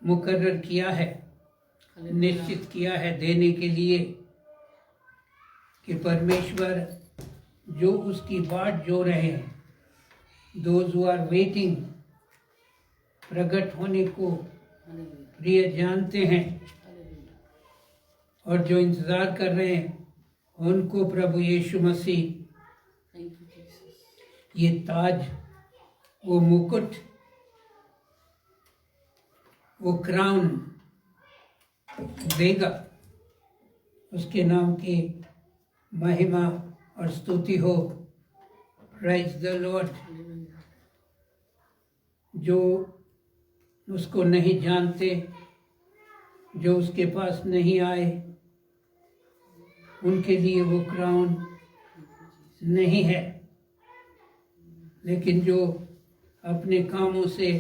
मुकर्रर किया है, निश्चित किया है देने के लिए, कि परमेश्वर जो उसकी बाट जो रहे हैं, दोज हु आर वेटिंग, प्रकट होने को प्रिय जानते हैं और जो इंतजार कर रहे हैं, उनको प्रभु यीशु मसीह ये ताज, वो मुकुट, वो क्राउन देगा। उसके नाम की महिमा और स्तुति हो। Praise the Lord. जो उसको नहीं जानते, जो उसके पास नहीं आए, उनके लिए वो क्राउन नहीं है, लेकिन जो अपने कामों से,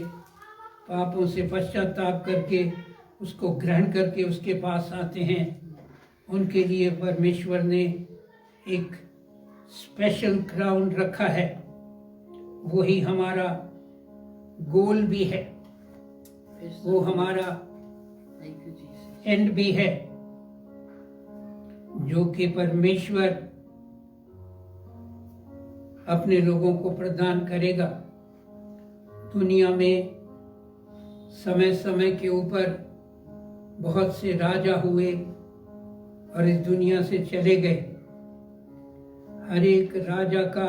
पापों से पश्चाताप करके उसको ग्रहण करके उसके पास आते हैं, उनके लिए परमेश्वर ने एक स्पेशल क्राउन रखा है। वही हमारा गोल भी है, वो हमारा एंड भी है, जो कि परमेश्वर अपने लोगों को प्रदान करेगा। दुनिया में समय समय के ऊपर बहुत से राजा हुए और इस दुनिया से चले गए। हर एक राजा का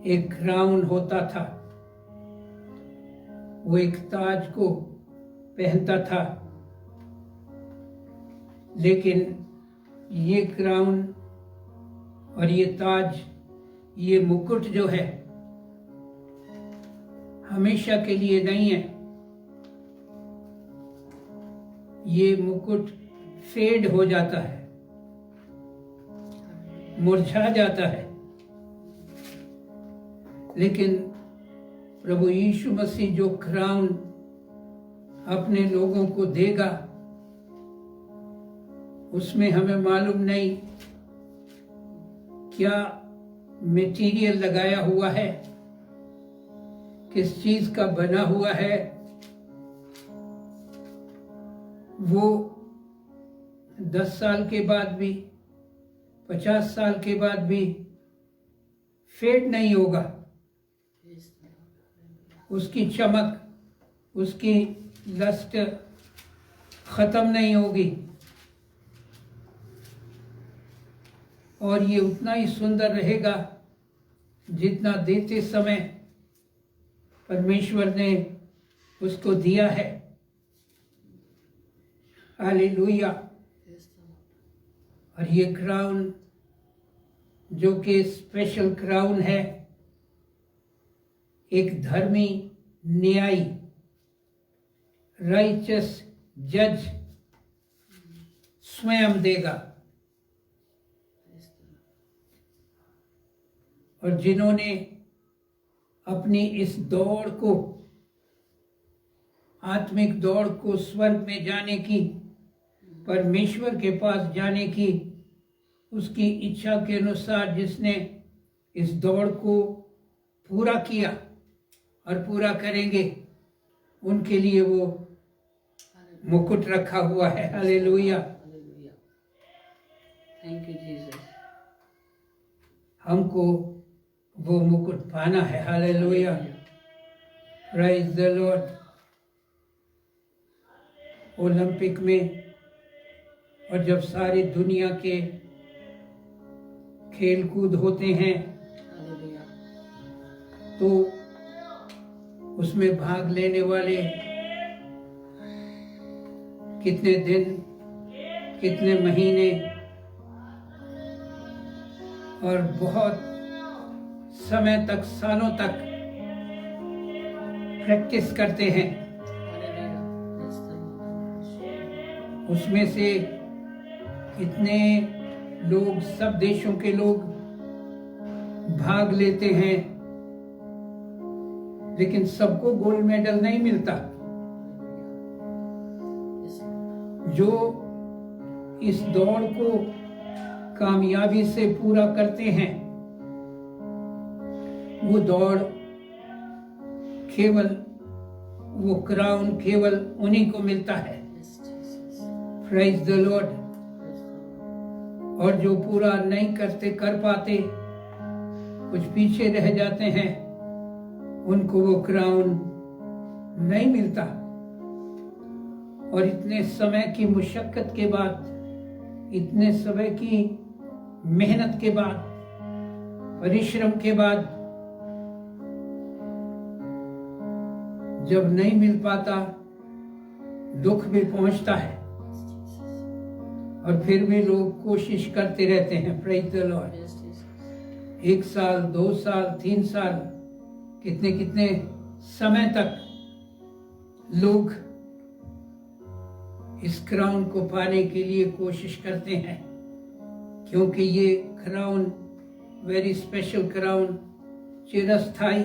एक क्राउन होता था, वो एक ताज को पहनता था, लेकिन ये क्राउन और ये ताज, ये मुकुट जो है, हमेशा के लिए नहीं है। ये मुकुट फेड हो जाता है, मुरझा जाता है, लेकिन प्रभु यीशु मसीह जो क्राउन अपने लोगों को देगा, उसमें हमें मालूम नहीं क्या मटेरियल लगाया हुआ है, किस चीज का बना हुआ है। वो 10 साल के बाद भी, 50 साल के बाद भी फेड नहीं होगा। उसकी चमक, उसकी लस्ट खत्म नहीं होगी, और ये उतना ही सुंदर रहेगा जितना देते समय परमेश्वर ने उसको दिया है। हालेलुया। और ये क्राउन जो कि स्पेशल क्राउन है, एक धर्मी न्यायी, राइचस जज स्वयं देगा। और जिन्होंने अपनी इस दौड़ को, आत्मिक दौड़ को, स्वर्ग में जाने की, परमेश्वर के पास जाने की, उसकी इच्छा के अनुसार जिसने इस दौड़ को पूरा किया और पूरा करेंगे, उनके लिए वो मुकुट रखा हुआ है। हालेलुया। Thank you Jesus. हमको वो मुकुट पाना है। Hallelujah. Praise the Lord. Olympic में और जब सारी दुनिया के खेल कूद होते हैं, तो उसमें भाग लेने वाले कितने दिन, कितने महीने और बहुत समय तक, सालों तक प्रैक्टिस करते हैं। उसमें से कितने लोग, सब देशों के लोग भाग लेते हैं, लेकिन सबको गोल्ड मेडल नहीं मिलता। जो इस दौड़ को कामयाबी से पूरा करते हैं, वो दौड़ केवल, वो क्राउन केवल उन्हीं को मिलता है। Praise the Lord. और जो पूरा नहीं कर पाते, कुछ पीछे रह जाते हैं, उनको वो क्राउन नहीं मिलता। और इतने समय की मुशक्कत के बाद, इतने समय की मेहनत के बाद, परिश्रम के बाद जब नहीं मिल पाता, दुख भी पहुंचता है और फिर भी लोग कोशिश करते रहते हैं। Praise the Lord. 1 साल, 2 साल, 3 साल, कितने कितने समय तक लोग इस क्राउन को पाने के लिए कोशिश करते हैं, क्योंकि ये क्राउन, वेरी स्पेशल क्राउन, चिरस्थाई,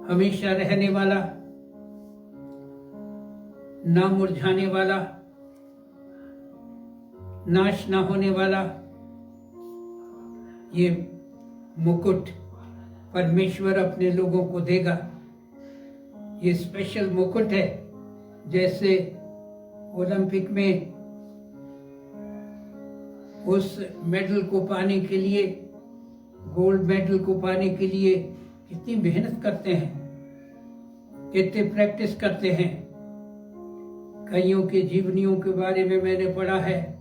हमेशा रहने वाला, ना मुरझाने वाला, नाश ना होने वाला, ये मुकुट परमेश्वर अपने लोगों को देगा। ये स्पेशल मुकुट है। जैसे ओलंपिक में उस मेडल को पाने के लिए, गोल्ड मेडल को पाने के लिए कितनी मेहनत करते हैं, कितने प्रैक्टिस करते हैं। कईयों के जीवनियों के बारे में मैंने पढ़ा है।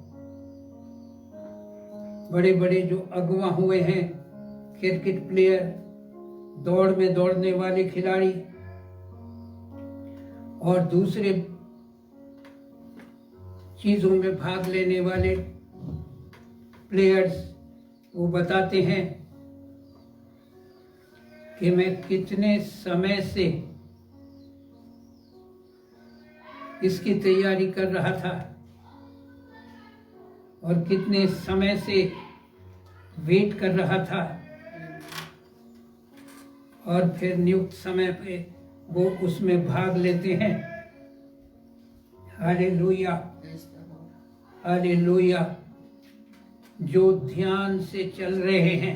बड़े बड़े जो अगवा हुए हैं, क्रिकेट प्लेयर, दौड़ में दौड़ने वाले खिलाड़ी और दूसरे चीजों में भाग लेने वाले प्लेयर्स, वो बताते हैं कि मैं कितने समय से इसकी तैयारी कर रहा था और कितने समय से वेट कर रहा था, और फिर नियुक्त समय पे वो उसमें भाग लेते हैं। Hallelujah, hallelujah. जो ध्यान से चल रहे हैं,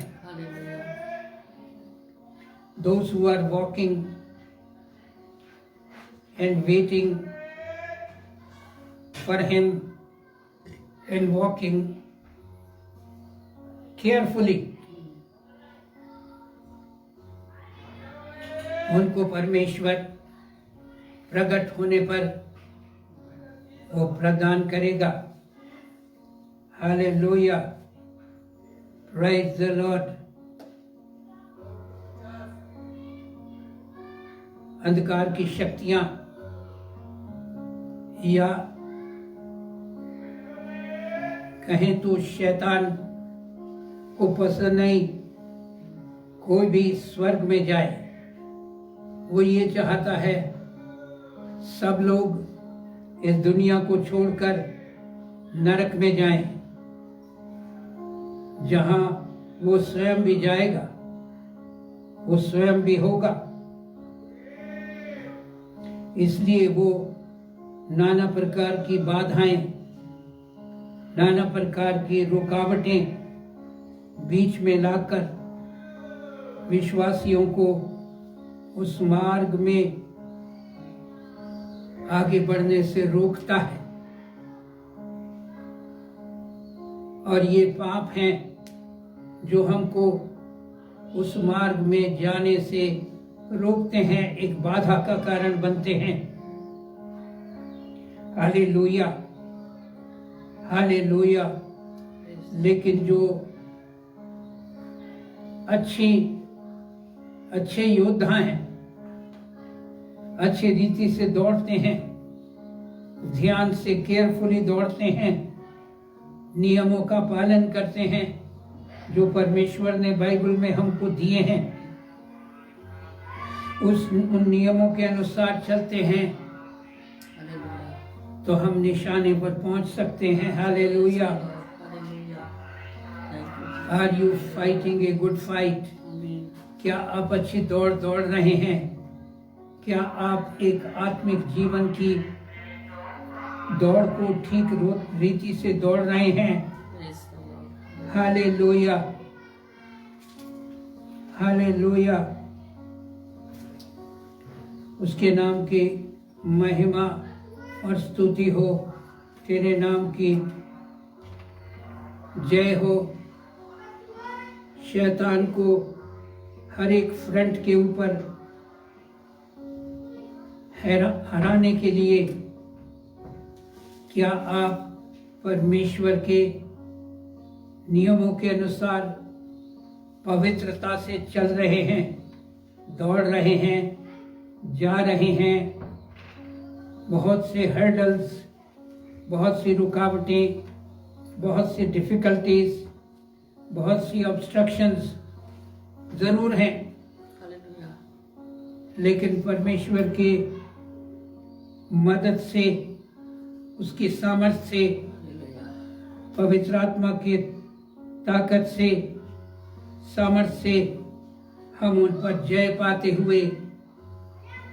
those who are walking and waiting for him and walking carefully, उनको परमेश्वर प्रकट होने पर वो प्रदान करेगा। Hallelujah, praise the Lord. अंधकार की शक्तियां या कहें तो शैतान को पसंद नहीं कोई भी स्वर्ग में जाए। वो ये चाहता है सब लोग इस दुनिया को छोड़कर नरक में जाएं, जहां वो स्वयं भी जाएगा, वो स्वयं भी होगा। इसलिए वो नाना प्रकार की बाधाएं, नाना प्रकार की रुकावटें बीच में लाकर विश्वासियों को उस मार्ग में आगे बढ़ने से रोकता है। और ये पाप हैं जो हमको उस मार्ग में जाने से रोकते हैं, एक बाधा का कारण बनते हैं। Hallelujah, hallelujah. लेकिन जो अच्छे योद्धा हैं, अच्छी रीति से दौड़ते हैं, ध्यान से केयरफुली दौड़ते हैं, नियमों का पालन करते हैं जो परमेश्वर ने बाइबल में हमको दिए हैं, उन नियमों के अनुसार चलते हैं, तो हम निशाने पर पहुंच सकते हैं। Hallelujah. Are you fighting a good fight? क्या आप अच्छी दौड़ दौड़ रहे हैं? क्या आप एक आत्मिक जीवन की दौड़ को ठीक रीति से दौड़ रहे हैं। Hallelujah, hallelujah. उसके नाम की महिमा और स्तुति हो, तेरे नाम की जय हो। शैतान को हर एक फ्रंट के ऊपर हराने के लिए क्या आप परमेश्वर के नियमों के अनुसार पवित्रता से चल रहे हैं, दौड़ रहे हैं, जा रहे हैं? बहुत से हर्डल्स, बहुत सी रुकावटें, बहुत सी डिफ़िकल्टीज, बहुत सी ऑब्स्ट्रक्शंस ज़रूर हैं, लेकिन परमेश्वर की मदद से, उसकी सामर्थ्य से, पवित्र आत्मा की ताकत से, सामर्थ्य से हम उन पर जय पाते हुए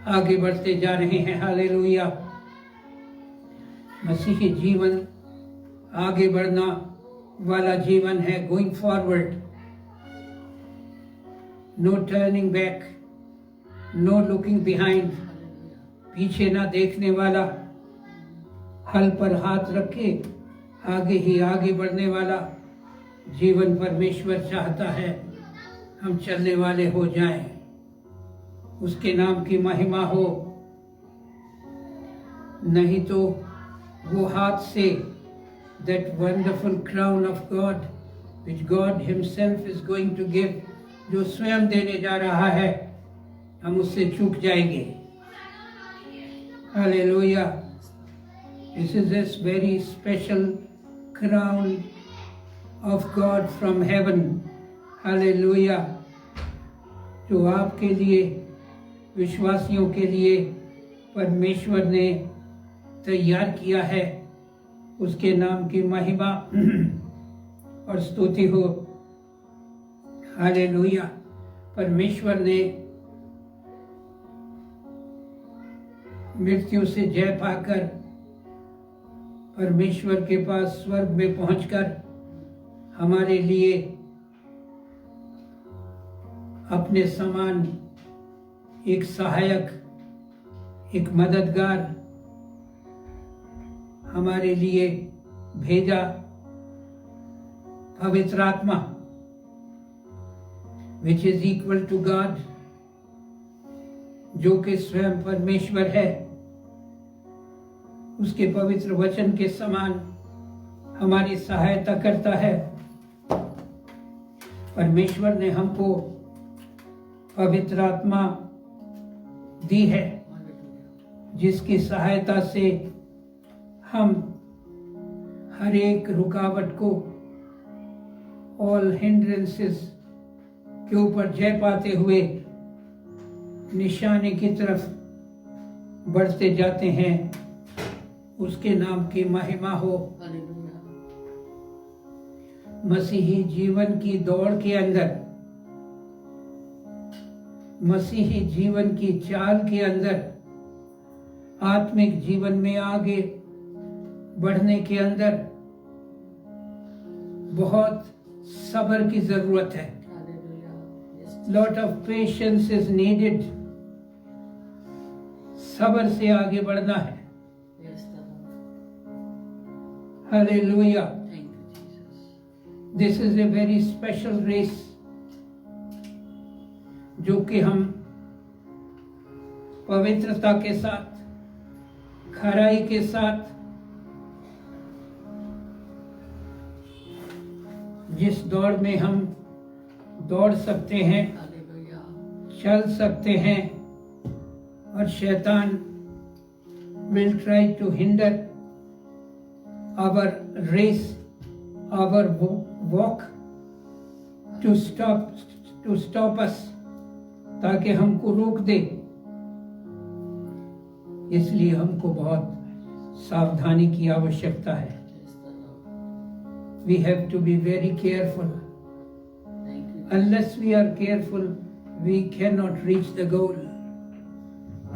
आगे बढ़ते जा रहे हैं। हालेलुया। मसीही जीवन आगे बढ़ना वाला जीवन है। Going forward, no turning back, no looking behind. पीछे ना देखने वाला, हल पर हाथ रखे आगे ही आगे बढ़ने वाला जीवन परमेश्वर चाहता है हम चलने वाले हो जाएं। उसके नाम की महिमा हो। नहीं तो वो हाथ से that wonderful crown of God which God himself is going to give, जो स्वयं देने जा रहा है, हम उससे चूक जाएंगे। Hallelujah. This is this very special crown of God from heaven. Hallelujah. जो आपके लिए, विश्वासियों के लिए परमेश्वर ने तैयार किया है, उसके नाम की महिमा और स्तुति हो। हालेलुया। परमेश्वर ने मृत्यु से जय पाकर परमेश्वर के पास स्वर्ग में पहुंचकर हमारे लिए अपने समान एक सहायक, एक मददगार हमारे लिए भेजा, पवित्र आत्मा, which is equal to God, जो कि स्वयं परमेश्वर है। उसके पवित्र वचन के समान हमारी सहायता करता है। परमेश्वर ने हमको पवित्र आत्मा दी है, जिसकी सहायता से हम हर एक रुकावट को, ऑल हिंड्रेंसेस के ऊपर जय पाते हुए निशाने की तरफ बढ़ते जाते हैं। उसके नाम की महिमा हो। मसीही जीवन की दौड़ के अंदर, मसीही जीवन की चाल के अंदर, आत्मिक जीवन में आगे बढ़ने के अंदर बहुत सब्र की जरूरत है। Lot of patience is needed. सब्र से आगे बढ़ना है। Hallelujah. This is a very special race, जो कि हम पवित्रता के साथ, खराई के साथ, जिस दौड़ में हम दौड़ सकते हैं, चल सकते हैं, और शैतान will try to hinder our race, our walk, to stop us, ताकि हमको रोक दे। इसलिए हमको बहुत सावधानी की आवश्यकता है। We have to be very careful. Unless we are careful, we cannot reach the goal.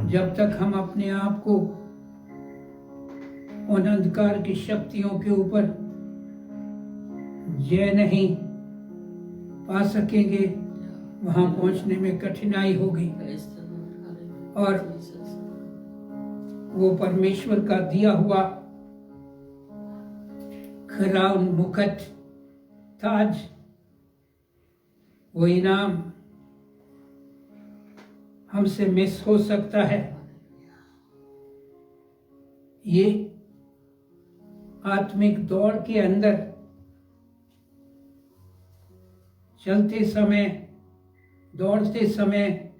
जब तक हम अपने आप को उन अंधकार की शक्तियों के ऊपर जय नहीं पा सकेंगे, वहां पहुंचने में कठिनाई होगी। और वो परमेश्वर का दिया हुआ खराउन, मुकुट, ताज, वो इनाम हमसे मिस हो सकता है। ये आत्मिक दौड़ के अंदर चलते समय, दौड़ते समय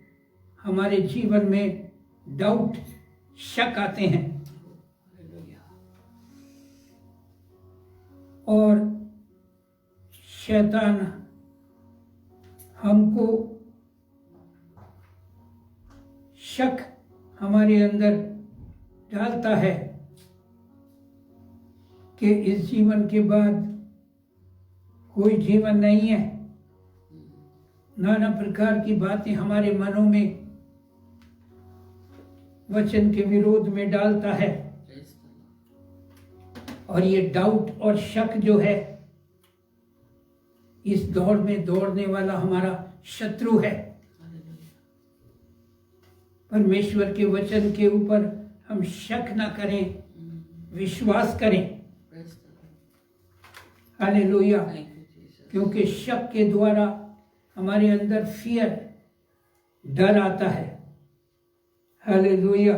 हमारे जीवन में डाउट, शक आते हैं और शैतान हमको शक हमारे अंदर डालता है कि इस जीवन के बाद कोई जीवन नहीं है। नाना प्रकार की बातें हमारे मनों में वचन के विरोध में डालता है। और ये डाउट और शक जो है, इस दौड़ में दौड़ने वाला हमारा शत्रु है। परमेश्वर के वचन के ऊपर हम शक ना करें, विश्वास करें। हालेलुया। क्योंकि शक के द्वारा हमारे अंदर फियर, डर आता है। हालेलुया।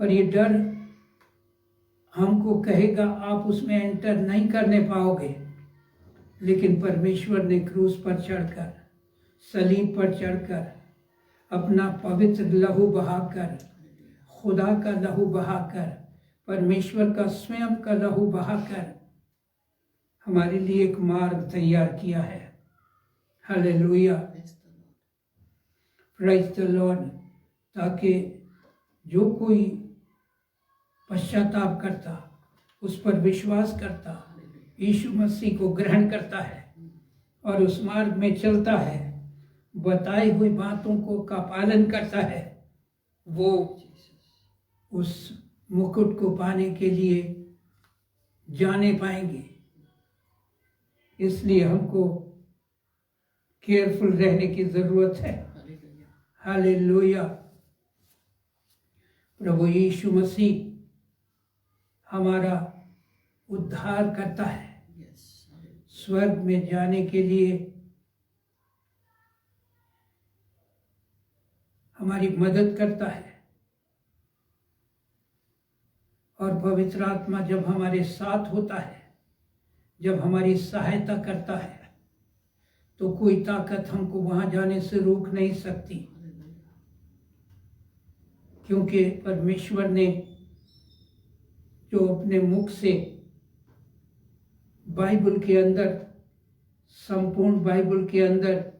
और ये डर हमको कहेगा आप उसमें एंटर नहीं करने पाओगे। लेकिन परमेश्वर ने क्रूस पर चढ़कर, सलीब पर चढ़कर अपना पवित्र लहू बहाकर, खुदा का लहू बहाकर, परमेश्वर का स्वयं का लहू बहाकर हमारे लिए एक मार्ग तैयार किया है। हालेलुया। Praise the Lord. ताकि जो कोई पश्चाताप करता, उस पर विश्वास करता, यीशु मसीह को ग्रहण करता है और उस मार्ग में चलता है, बताई हुई बातों को का पालन करता है, वो उस मुकुट को पाने के लिए जाने पाएंगे। इसलिए हमको केयरफुल रहने की जरूरत है। हालेलुया। प्रभु यीशु मसीह हमारा उद्धार करता है। स्वर्ग में जाने के लिए हमारी मदद करता है। और पवित्र आत्मा जब हमारे साथ होता है, जब हमारी सहायता करता है, तो कोई ताकत हमको वहां जाने से रोक नहीं सकती। क्योंकि परमेश्वर ने जो अपने मुख से बाइबल के अंदर, संपूर्ण बाइबल के अंदर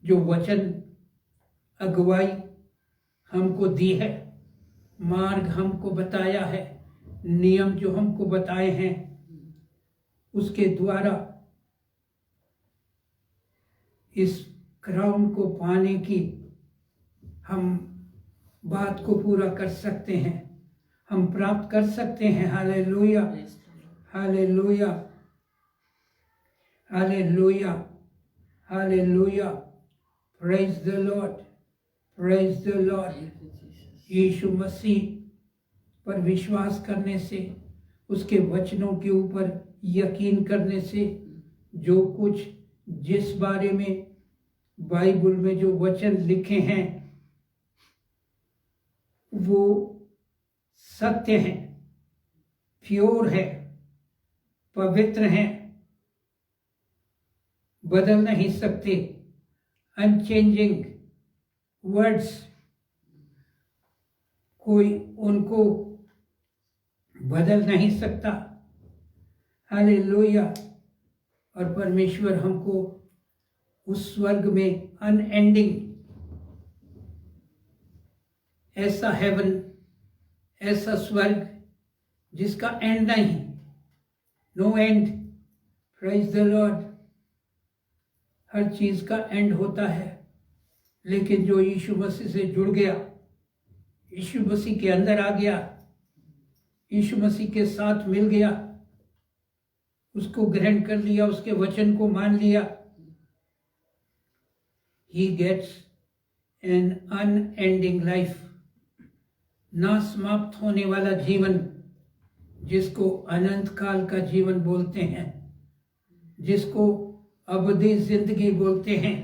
जो वचन अगुवाई हमको दी है, मार्ग हमको बताया है, नियम जो हमको बताए हैं, उसके द्वारा इस क्राउन को पाने की हम बात को पूरा कर सकते हैं, हम प्राप्त कर सकते हैं। Hallelujah, hallelujah, hallelujah, hallelujah. Praise the lord, praise the lord. Yeshu Masih पर विश्वास करने से, उसके वचनों के ऊपर यकीन करने से, जो कुछ जिस बारे में बाइबल में जो वचन लिखे हैं वो सत्य हैं, प्योर है, पवित्र हैं, बदल नहीं सकते। अनचेंजिंग वर्ड्स, कोई उनको बदल नहीं सकता। हालेलुया। और परमेश्वर हमको उस स्वर्ग में अनएंडिंग, ऐसा हेवन, ऐसा स्वर्ग जिसका एंड नहीं, no end. Praise the lord. हर चीज का एंड होता है, लेकिन जो यीशु मसीह से जुड़ गया, यीशु मसीह के अंदर आ गया, यीशु मसीह के साथ मिल गया, उसको ग्रहण कर लिया, उसके वचन को मान लिया, he gets an unending life, ना समाप्त होने वाला जीवन, जिसको अनंत काल का जीवन बोलते हैं, जिसको अबदी जिंदगी बोलते हैं,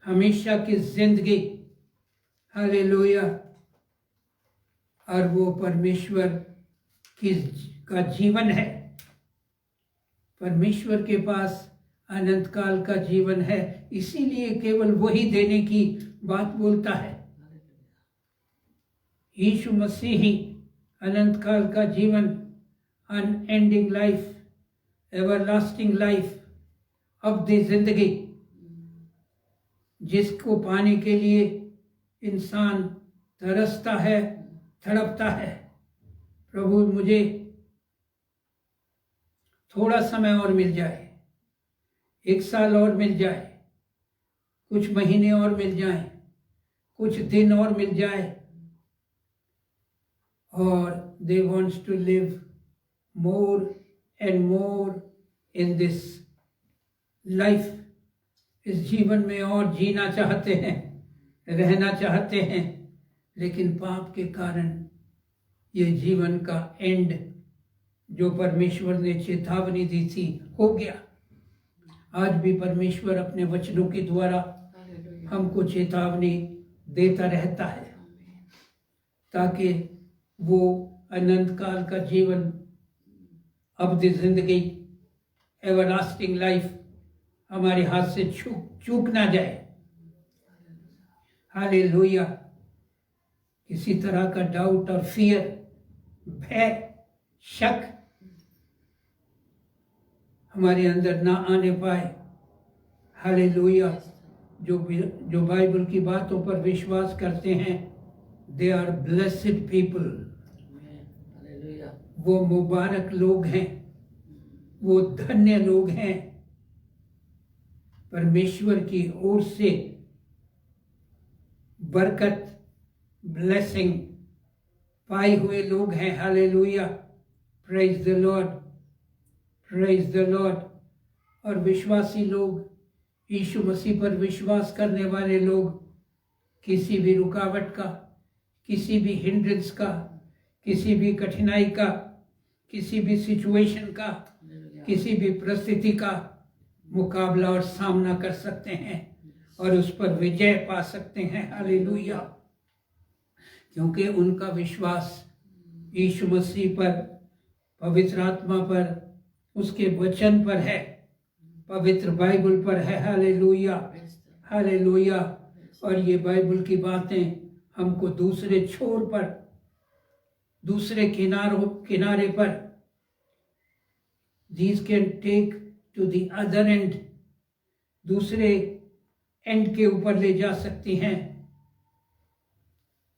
हमेशा की जिंदगी। हालेलुया। और वो परमेश्वर का जीवन है। परमेश्वर के पास अनंत काल का जीवन है, इसीलिए केवल वही देने की बात बोलता है। यीशु मसीह ही अनंत काल का जीवन, अनएंडिंग लाइफ, एवरलास्टिंग लाइफ, अबदी जिंदगी, जिसको पाने के लिए इंसान तरसता है, तड़पता है। प्रभु मुझे थोड़ा समय और मिल जाए, 1 साल और मिल जाए, कुछ महीने और मिल जाए, कुछ दिन और मिल जाए। और they wants to live more and more in this life, इस जीवन में और जीना चाहते हैं, रहना चाहते हैं, लेकिन पाप के कारण ये जीवन का एंड जो परमेश्वर ने चेतावनी दी थी हो गया। आज भी परमेश्वर अपने वचनों के द्वारा हमको चेतावनी देता रहता है, ताकि वो अनंत काल का जीवन, अबदी जिंदगी, एवरलास्टिंग लाइफ हमारे हाथ से चूक ना जाए। हालेलुया। किसी तरह का डाउट और फियर, भय, शक हमारे अंदर ना आने पाए। हालेलुया। जो बाइबल की बातों पर विश्वास करते हैं, दे आर ब्लेस्ड पीपल, वो मुबारक लोग हैं, वो धन्य लोग हैं। परमेश्वर की ओर से बरकत, ब्लेसिंग पाए हुए लोग हैं। Hallelujah. Praise the lord, praise the Lord. और विश्वासी लोग, यीशु मसीह पर विश्वास करने वाले लोग, किसी भी रुकावट का, किसी भी हिंड्रेंस का, किसी भी कठिनाई का, किसी भी सिचुएशन का, किसी भी परिस्थिति का मुकाबला और सामना कर सकते हैं और उस पर विजय पा सकते हैं। हालेलुया। क्योंकि उनका विश्वास यीशु मसीह पर, पवित्र आत्मा पर, उसके वचन पर है, पवित्र बाइबल पर है। Hallelujah, hallelujah. और ये बाइबल की बातें हमको दूसरे छोर पर, दूसरे किनारे पर, these can take to the other end, दूसरे एंड के ऊपर ले जा सकती हैं,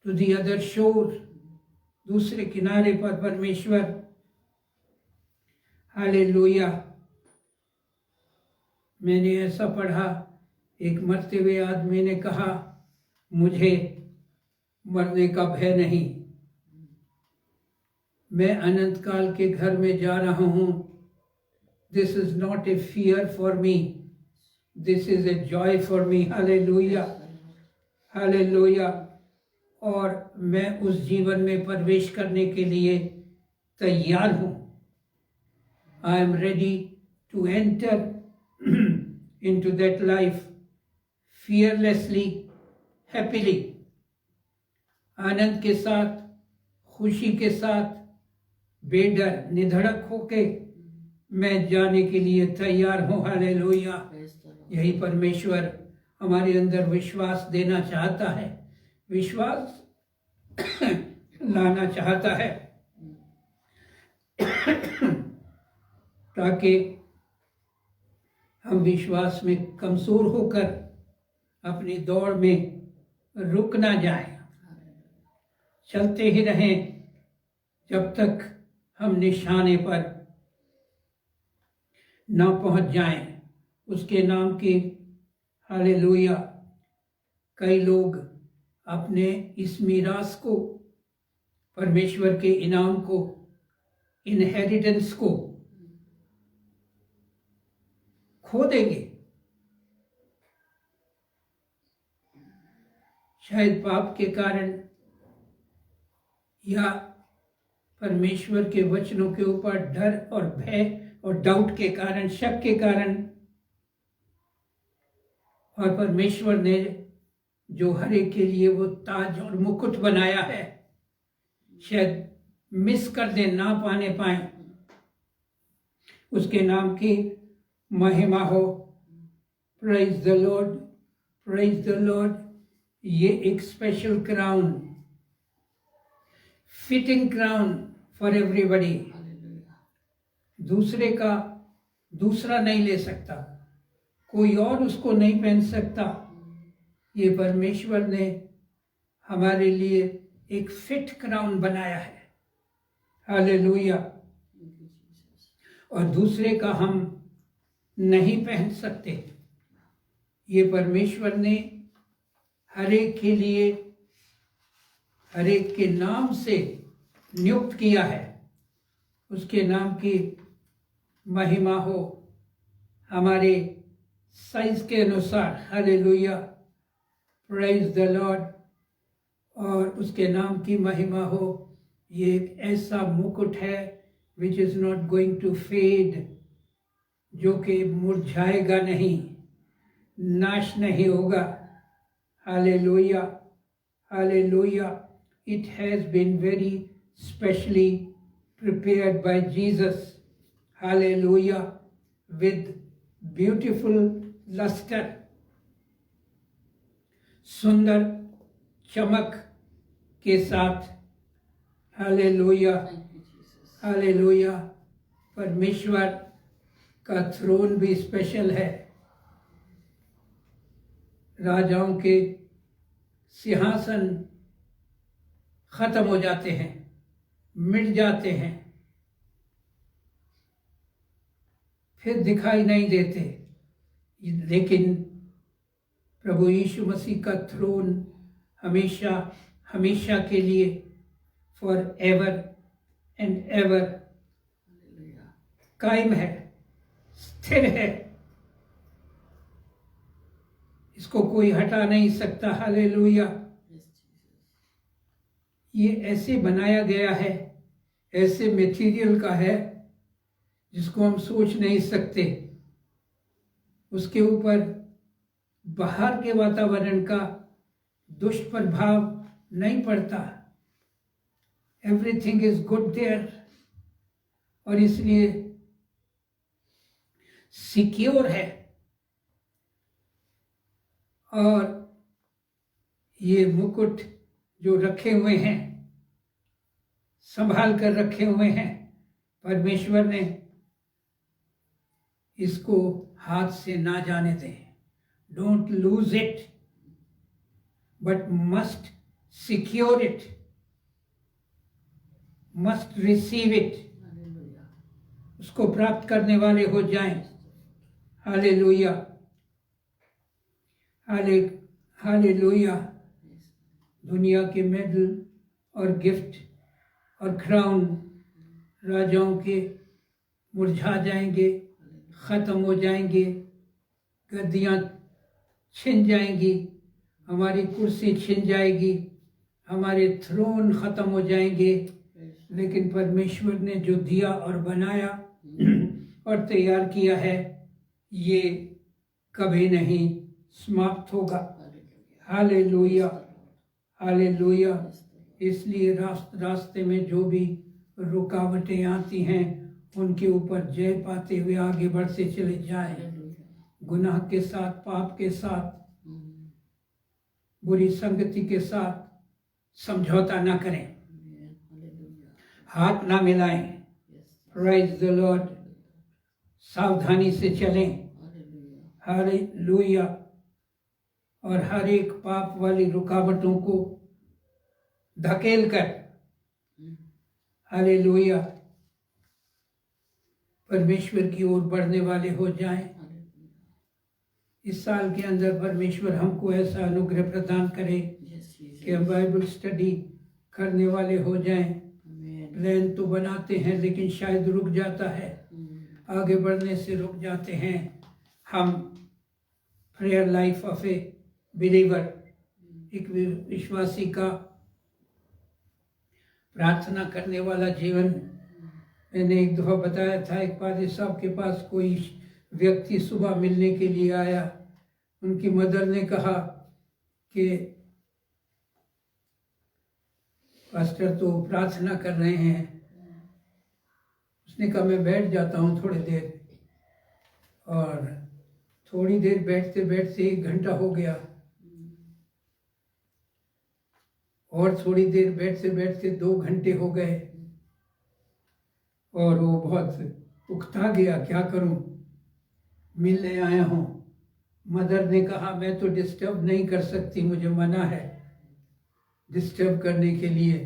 to the other shore, दूसरे किनारे पर परमेश्वर। हालेलुया। मैंने ऐसा पढ़ा, एक मरते हुए आदमी ने कहा, मुझे मरने का भय नहीं, मैं अनंत काल के घर में जा रहा हूं। This is not a fear for me, this is a joy for me. Hallelujah, hallelujah. और मैं उस जीवन में प्रवेश करने के लिए तैयार हूं। I am ready to enter into that life fearlessly, happily, आनंद के साथ, खुशी के साथ, बेडर, निधड़क होके मैं जाने के लिए तैयार हूँ। हालेलुया। यही परमेश्वर हमारे अंदर विश्वास देना चाहता है, विश्वास लाना चाहता है, ताकि हम विश्वास में कमजोर होकर अपनी दौड़ में रुक ना जाएं, चलते ही रहें जब तक हम निशाने पर ना पहुंच जाएं उसके नाम की। हालेलुया। कई लोग अपने इस मीरास को परमेश्वर के इनाम को, इनहेरिटेंस को खो देंगे। शायद पाप के कारण या परमेश्वर के वचनों के ऊपर डर और भय और डाउट के कारण, शक के कारण, और परमेश्वर ने जो हर एक के लिए वो ताज और मुकुट बनाया है, शायद मिस कर दे, ना पाने पाए। उसके नाम की महिमा हो। Praise the lord, praise the Lord. ये एक special crown, fitting crown for everybody. दूसरे का दूसरा नहीं ले सकता, कोई और उसको नहीं पहन सकता। ये परमेश्वर ने हमारे लिए एक फिट क्राउन बनाया है। हालेलुया। और दूसरे का हम नहीं पहन सकते। ये परमेश्वर ने हर एक के लिए, हर एक के नाम से नियुक्त किया है। उसके नाम की महिमा हो, हमारे साइज के अनुसार। Hallelujah, praise the Lord. और उसके नाम की महिमा हो। ये एक ऐसा मुकुट है which is not going to fade, जो कि मुरझाएगा नहीं, नाश नहीं होगा। Hallelujah, hallelujah. It has been very specially prepared by Jesus. Hallelujah. With beautiful luster, सुंदर चमक के साथ। Hallelujah, hallelujah. परमेश्वर का थ्रोन भी स्पेशल है। राजाओं के सिंहासन खत्म हो जाते हैं, मिट जाते हैं, फिर दिखाई नहीं देते, लेकिन प्रभु यीशु मसीह का थ्रोन हमेशा हमेशा के लिए, फॉर एवर एंड एवर कायम है, स्थिर है। इसको कोई हटा नहीं सकता। हालेलुया। ये ऐसे बनाया गया है, ऐसे मटेरियल का है जिसको हम सोच नहीं सकते। उसके ऊपर बाहर के वातावरण का दुष्प्रभाव नहीं पड़ता। एवरीथिंग इज गुड देयर, और इसलिए सिक्योर है। और ये मुकुट जो रखे हुए हैं, संभाल कर रखे हुए हैं, परमेश्वर ने इसको हाथ से ना जाने दें। Don't lose it, but must secure it, must receive it. उसको प्राप्त करने वाले हो जाएं। Hallelujah, hallelujah. दुनिया के मेडल और गिफ्ट और क्राउन राजाओं के मुरझा जाएंगे, ख़त्म हो जाएंगे, गद्दियाँ छिन जाएंगी, हमारी कुर्सी छिन जाएगी, हमारे थ्रोन ख़त्म हो जाएंगे। लेकिन परमेश्वर ने जो दिया और बनाया और तैयार किया है, ये कभी नहीं समाप्त होगा। Hallelujah, hallelujah. इसलिए रास्ते में जो भी रुकावटें आती हैं, उनके ऊपर जय पाते हुए आगे बढ़ते चले जाएं। गुनाह के साथ, पाप के साथ, बुरी संगति के साथ समझौता ना करें, हाथ ना मिलाएं। Praise the Lord. सावधानी से चलें। हालेलुया। और हर एक पाप वाली रुकावटों को धकेल कर, हालेलुया, परमेश्वर की ओर बढ़ने वाले हो जाएं। इस साल के अंदर परमेश्वर हमको ऐसा अनुग्रह प्रदान करे कि हम बाइबल स्टडी करने वाले हो जाएं। आमीन। प्लान तो बनाते हैं लेकिन शायद रुक जाता है, आगे बढ़ने से रुक जाते हैं। हम prayer life of A believer, एक विश्वासी का प्रार्थना करने वाला जीवन। मैंने एक दफ़ा बताया था, एक पादरी साहब के पास कोई व्यक्ति सुबह मिलने के लिए आया। उनकी मदर ने कहा कि पास्टर तो प्रार्थना कर रहे हैं। उसने कहा मैं बैठ जाता हूँ थोड़ी देर, और थोड़ी देर बैठते बैठते 1 घंटा हो गया, और थोड़ी देर बैठते बैठते 2 घंटे हो गए, और वो बहुत उकता गया, क्या करूं, मिलने आया हूं। मदर ने कहा मैं तो डिस्टर्ब नहीं कर सकती, मुझे मना है डिस्टर्ब करने के लिए।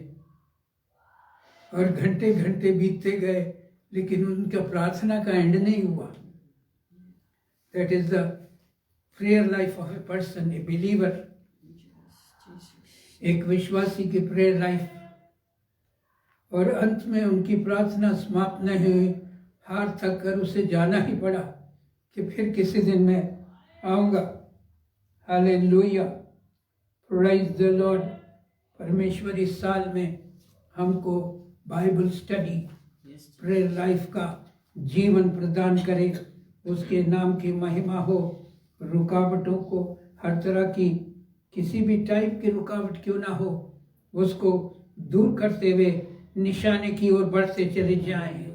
और घंटे घंटे बीतते गए लेकिन उनका प्रार्थना का एंड नहीं हुआ। That is the prayer life of a person, A believer. एक विश्वासी की प्रेयर लाइफ। और अंत में उनकी प्रार्थना समाप्त नहीं हुई, हार थक कर उसे जाना ही पड़ा कि फिर किसी दिन मैं आऊँगा। Hallelujah, praise the Lord. परमेश्वर इस साल में हमको बाइबल स्टडी, प्रेयर लाइफ का जीवन प्रदान करे। उसके नाम की महिमा हो। रुकावटों को, हर तरह की किसी भी टाइप की रुकावट क्यों ना हो, उसको दूर करते हुए निशाने की ओर बढ़ते चले जाएं।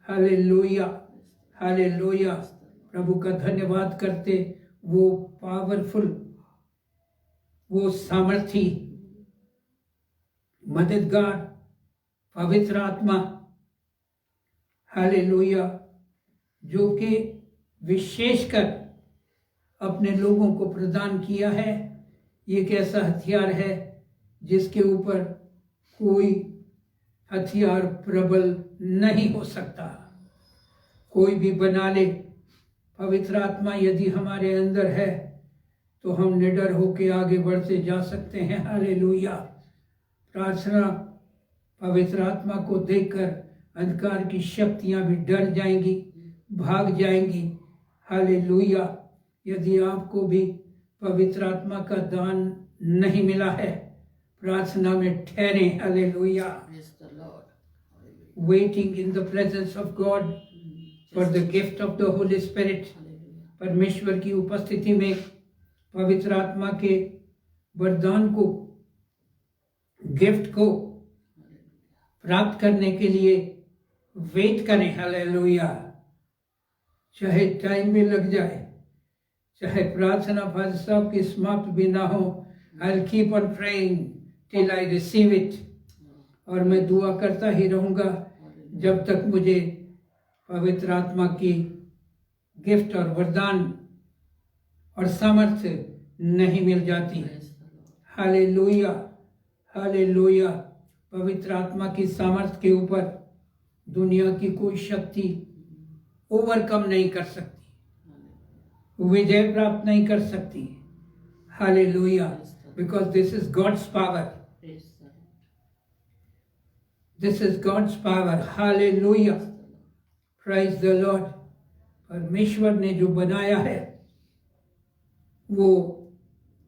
Hallelujah, hallelujah. प्रभु का धन्यवाद करते, वो पावरफुल, वो सामर्थी मददगार पवित्र आत्मा, हालेलुया, जो कि विशेषकर अपने लोगों को प्रदान किया है। ये एक ऐसा हथियार है जिसके ऊपर कोई हथियार प्रबल नहीं हो सकता। कोई भी बना ले, पवित्र आत्मा यदि हमारे अंदर है तो हम निडर होकर आगे बढ़ते जा सकते हैं। हालेलुया। प्रार्थना पवित्र आत्मा को देखकर अंधकार की शक्तियां भी डर जाएंगी, भाग जाएंगी। हालेलुया। यदि आपको भी पवित्र आत्मा का दान नहीं मिला है, प्रार्थना में ठहरे। Hallelujah. Waiting in the presence of God for the gift of the Holi spirit. परमेश्वर की उपस्थिति में पवित्र आत्मा के वरदान को, गिफ्ट को प्राप्त करने के लिए वेट करें। हालेलुया। चाहे टाइम भी लग जाए, चाहे प्रार्थना फादर साहब की समाप्त भी ना हो, I'll keep on praying till I receive it। और मैं दुआ करता ही रहूँगा जब तक मुझे पवित्र आत्मा की गिफ्ट और वरदान और सामर्थ्य नहीं मिल जाती। Hallelujah, hallelujah. पवित्र आत्मा की सामर्थ्य के ऊपर दुनिया की कोई शक्ति ओवरकम नहीं कर सकती, विजय प्राप्त नहीं कर सकती। Hallelujah. Because this is God's power, this is God's power. Hallelujah, praise the Lord. परमेश्वर ने जो बनाया है वो,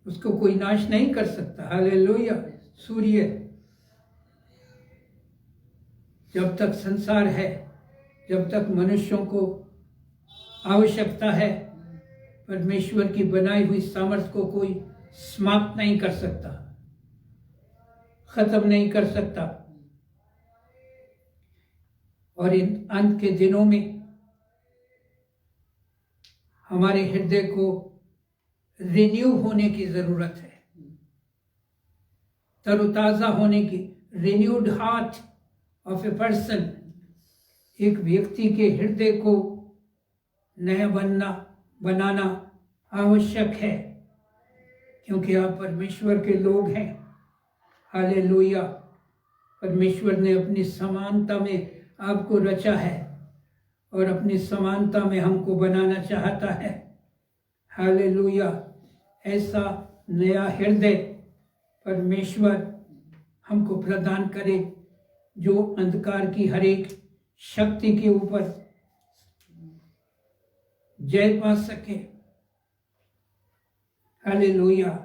उसको कोई नाश नहीं कर सकता। हालेलुया। सूर्य जब तक संसार है, जब तक मनुष्यों को आवश्यकता है, परमेश्वर की बनाई हुई सामर्थ्य को कोई समाप्त नहीं कर सकता, खत्म नहीं कर सकता। और इन अंत के दिनों में हमारे हृदय को रिन्यू होने की जरूरत है, तरोताजा होने की। Renewed heart of a person, एक व्यक्ति के हृदय को नया बनाना आवश्यक है, क्योंकि आप परमेश्वर के लोग हैं। हालेलुया। परमेश्वर ने अपनी समानता में आपको रचा है और अपनी समानता में हमको बनाना चाहता है। हालेलुया। ऐसा नया हृदय परमेश्वर हमको प्रदान करे, जो अंधकार की हर एक शक्ति के ऊपर जय पा सके। हालेलुया।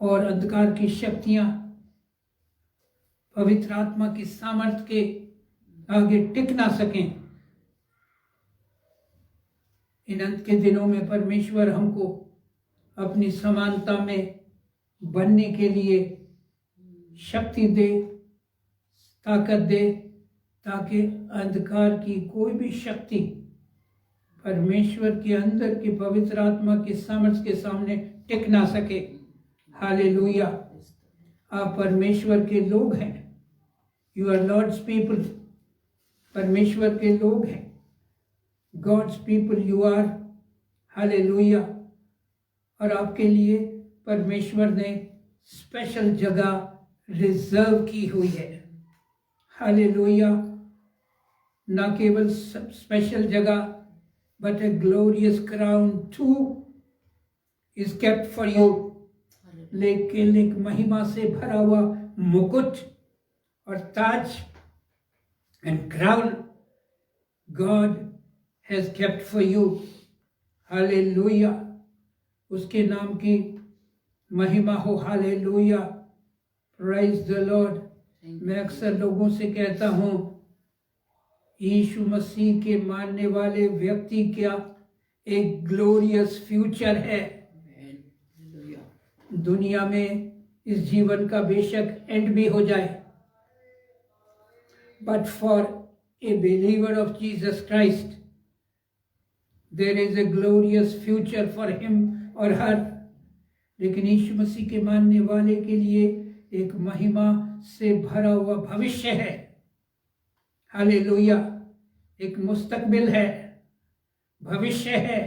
और अंधकार की शक्तियां पवित्र आत्मा की सामर्थ्य के आगे टिक ना सकें। इन अंत के दिनों में परमेश्वर हमको अपनी समानता में बनने के लिए शक्ति दे, ताकत दे, ताकि अंधकार की कोई भी शक्ति परमेश्वर के अंदर की पवित्र आत्मा की सामर्थ्य के सामने टिक ना सके। हालेलुया। आप परमेश्वर के लोग हैं। You are Lord's people. परमेश्वर के लोग हैं। God's people you are. Hallelujah. और आपके लिए परमेश्वर ने स्पेशल जगह रिजर्व की हुई है। हालेलुया। ना केवल स्पेशल जगह, but a glorious crown too is kept for you. लेकिन एक महिमा से भरा हुआ मुकुट और ताज and crown God has kept for you. Hallelujah. उसके नाम की महिमा हो। हालेलुया। Praise the lord. मैं अक्सर लोगों से कहता हूँ, यीशु मसीह के मानने वाले व्यक्ति का एक ग्लोरियस फ्यूचर है। दुनिया में इस जीवन का बेशक एंड भी हो जाए, but for a believer of Jesus Christ there is a glorious future for him और हर। लेकिन यीशु मसीह के मानने वाले के लिए एक महिमा से भरा हुआ भविष्य है। हालेलुया। एक मुस्तकबिल है, भविष्य है।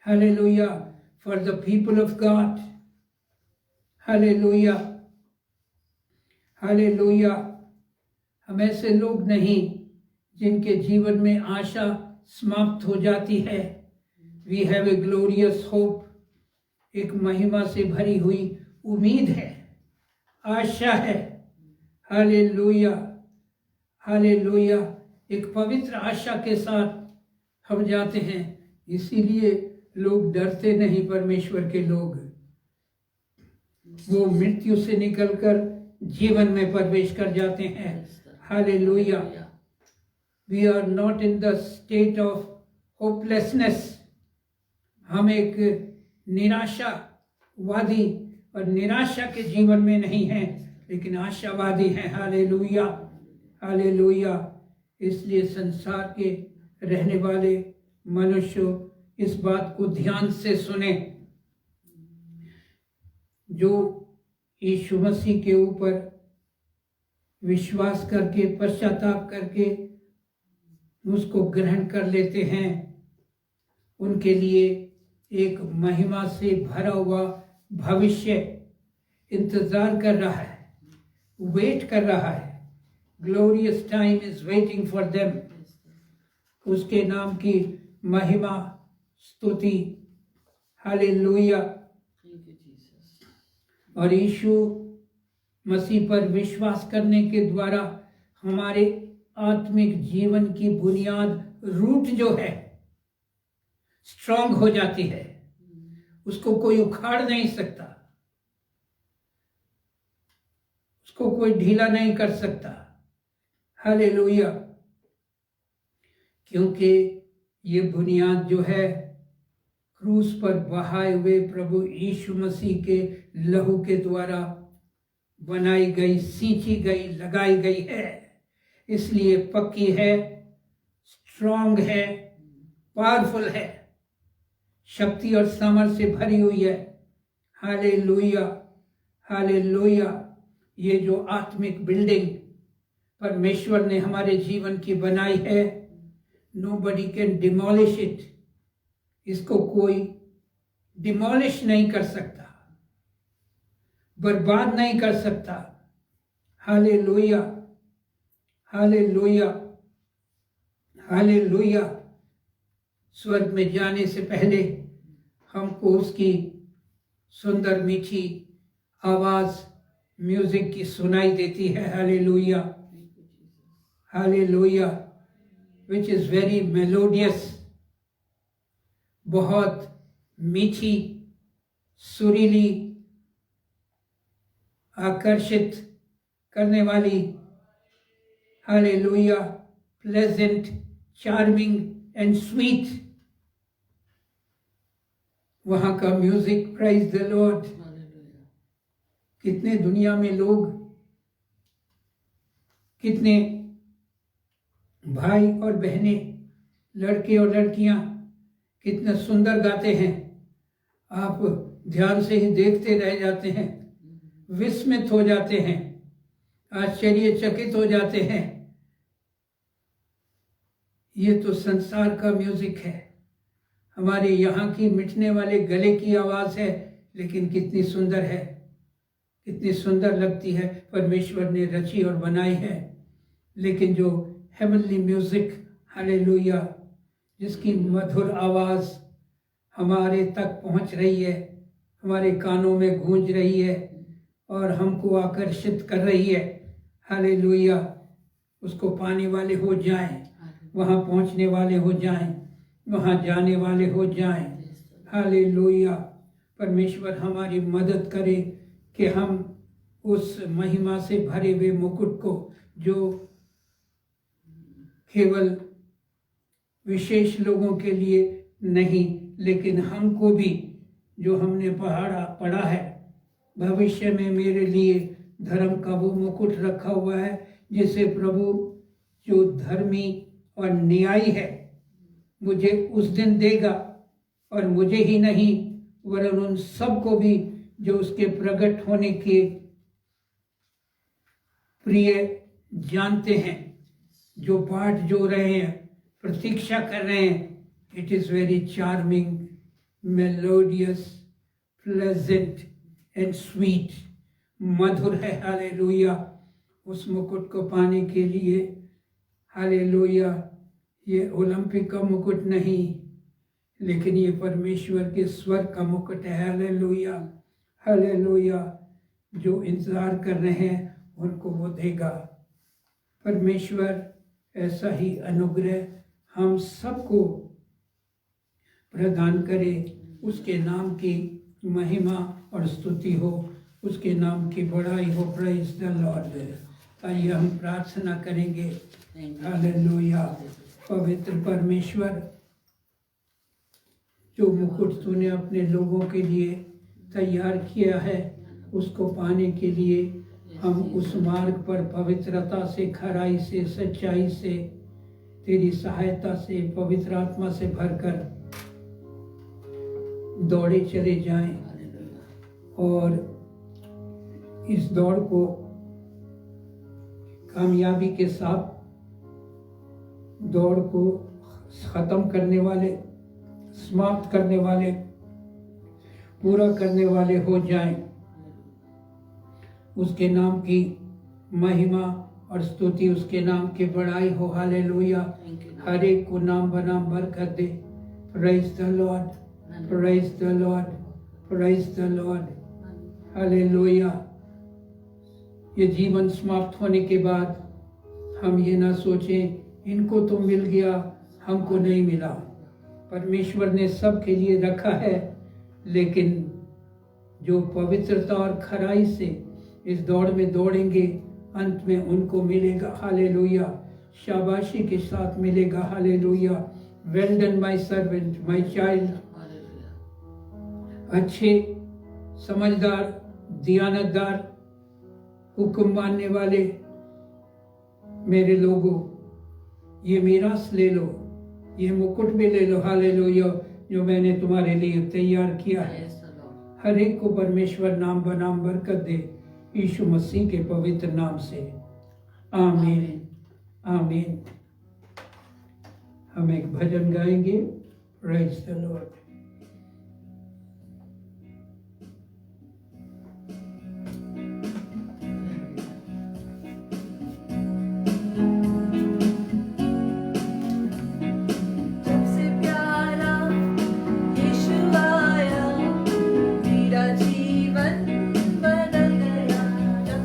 Hallelujah. For the people of God. Hallelujah. Hallelujah. हम ऐसे लोग नहीं जिनके जीवन में आशा समाप्त हो जाती है। We have a glorious hope. एक महिमा से भरी हुई उम्मीद है, आशा है। हालेलुया। हालेलुया। एक पवित्र आशा के साथ हम जाते हैं, इसीलिए लोग डरते नहीं। परमेश्वर के लोग वो मृत्यु से निकलकर जीवन में प्रवेश कर जाते हैं। Hallelujah. We are not in the state of hopelessness. हम एक निराशावादी और निराशा के जीवन में नहीं हैं, लेकिन आशावादी हैं। हालेलुया। हालेलुया। इसलिए संसार के रहने वाले मनुष्य इस बात को ध्यान से सुने। जो यीशु मसीह के ऊपर विश्वास करके, पश्चाताप करके उसको ग्रहण कर लेते हैं, उनके लिए एक महिमा से भरा हुआ भविष्य इंतजार कर रहा है, वेट कर रहा है। Glorious time is waiting for them. उसके नाम की महिमा, स्तुति। हालेलुया। और यीशु मसीह पर विश्वास करने के द्वारा हमारे आत्मिक जीवन की बुनियाद, रूट जो है, स्ट्रांग हो जाती है। उसको कोई उखाड़ नहीं सकता, उसको कोई ढीला नहीं कर सकता। हालेलुया। क्योंकि ये बुनियाद जो है क्रूस पर बहाए हुए प्रभु यीशु मसीह के लहू के द्वारा बनाई गई, सींची गई, लगाई गई है। इसलिए पक्की है, स्ट्रांग है, पावरफुल है, शक्ति और सामर्थ्य से भरी हुई है। हालेलुया। हालेलुया। ये जो आत्मिक बिल्डिंग परमेश्वर ने हमारे जीवन की बनाई है, नोबडी कैन डिमोलिश इट। इसको कोई डिमोलिश नहीं कर सकता, बर्बाद नहीं कर सकता। हालेलुया। हालेलुया। हालेलुया। स्वर्ग में जाने से पहले हमको उसकी सुंदर मीठी आवाज म्यूजिक की सुनाई देती है। Hallelujah, hallelujah, which is very melodious, बहुत मीठी, सुरीली, आकर्षित करने वाली, hallelujah, pleasant, charming and sweet, वहाँ का म्यूजिक। Prize the Lord. कितने दुनिया में लोग, कितने भाई और बहनें, लड़के और लड़कियां कितना सुंदर गाते हैं। आप ध्यान से ही देखते रह जाते हैं, विस्मित हो जाते हैं, आश्चर्यचकित हो जाते हैं। ये तो संसार का म्यूजिक है, हमारे यहाँ की मिटने वाले गले की आवाज़ है, लेकिन कितनी सुंदर है, कितनी सुंदर लगती है, परमेश्वर ने रची और बनाई है। लेकिन जो हेवनली म्यूजिक, हालेलुया, जिसकी मधुर आवाज़ हमारे तक पहुंच रही है, हमारे कानों में गूंज रही है और हमको आकर्षित कर रही है, हालेलुया, उसको पाने वाले हो जाएं, वहाँ पहुँचने वाले हो जाएं, वहाँ जाने वाले हो जाएं। हालेलुया। परमेश्वर हमारी मदद करे कि हम उस महिमा से भरे हुए मुकुट को, जो केवल विशेष लोगों के लिए नहीं, लेकिन हमको भी, जो हमने पढ़ा है, भविष्य में मेरे लिए धर्म का वो मुकुट रखा हुआ है, जिसे प्रभु जो धर्मी और न्यायी है मुझे उस दिन देगा, और मुझे ही नहीं वरन उन सबको भी जो उसके प्रकट होने के प्रिय जानते हैं, जो बाट जो रहे हैं, प्रतीक्षा कर रहे हैं। It is very charming, melodious, pleasant and sweet, मधुर है। हालेलुया। उस मुकुट को पाने के लिए, हालेलुया, ये ओलंपिक का मुकुट नहीं, लेकिन ये परमेश्वर के स्वर्ग का मुकुट है। Hallelujah, hallelujah. जो इंतजार कर रहे हैं उनको वो देगा। परमेश्वर ऐसा ही अनुग्रह हम सबको प्रदान करे। उसके नाम की महिमा और स्तुति हो, उसके नाम की बड़ाई हो। Praise the Lord. आइए हम प्रार्थना करेंगे। हालेलुया। पवित्र परमेश्वर, जो मुकुट तूने अपने लोगों के लिए तैयार किया है, उसको पाने के लिए हम उस मार्ग पर पवित्रता से, खराई से, सच्चाई से, तेरी सहायता से, पवित्र आत्मा से भरकर दौड़े चले जाएं, और इस दौड़ को कामयाबी के साथ, दौड़ को ख़त्म करने वाले, समाप्त करने वाले, पूरा करने वाले हो जाएं। उसके नाम की महिमा और स्तुति, उसके नाम की बड़ाई हो। हालेलुया। हर एक को नाम बनाम बरकत दे। Praise the lord, praise the lord, praise the lord. Hallelujah. ये जीवन समाप्त होने के बाद हम ये ना सोचें इनको तो मिल गया, हमको नहीं मिला। परमेश्वर ने सबके लिए रखा है, लेकिन जो पवित्रता और खराई से इस दौड़ में दौड़ेंगे, अंत में उनको मिलेगा। हालेलुया। शाबाशी के साथ मिलेगा। Hallelujah. Well done my servant, my child. अच्छे, समझदार, दियानतदार, हुक्म मानने वाले मेरे लोगों, ये मीरास ले लो, ये मुकुट भी ले लो। हालेलुया। जो मैंने तुम्हारे लिए तैयार किया है। हर एक को परमेश्वर नाम बनाम बरकत दे, यीशु मसीह के पवित्र नाम से। आमीन, आमीन। हम एक भजन गाएंगे। Praise the Lord. जीवन बदल गया।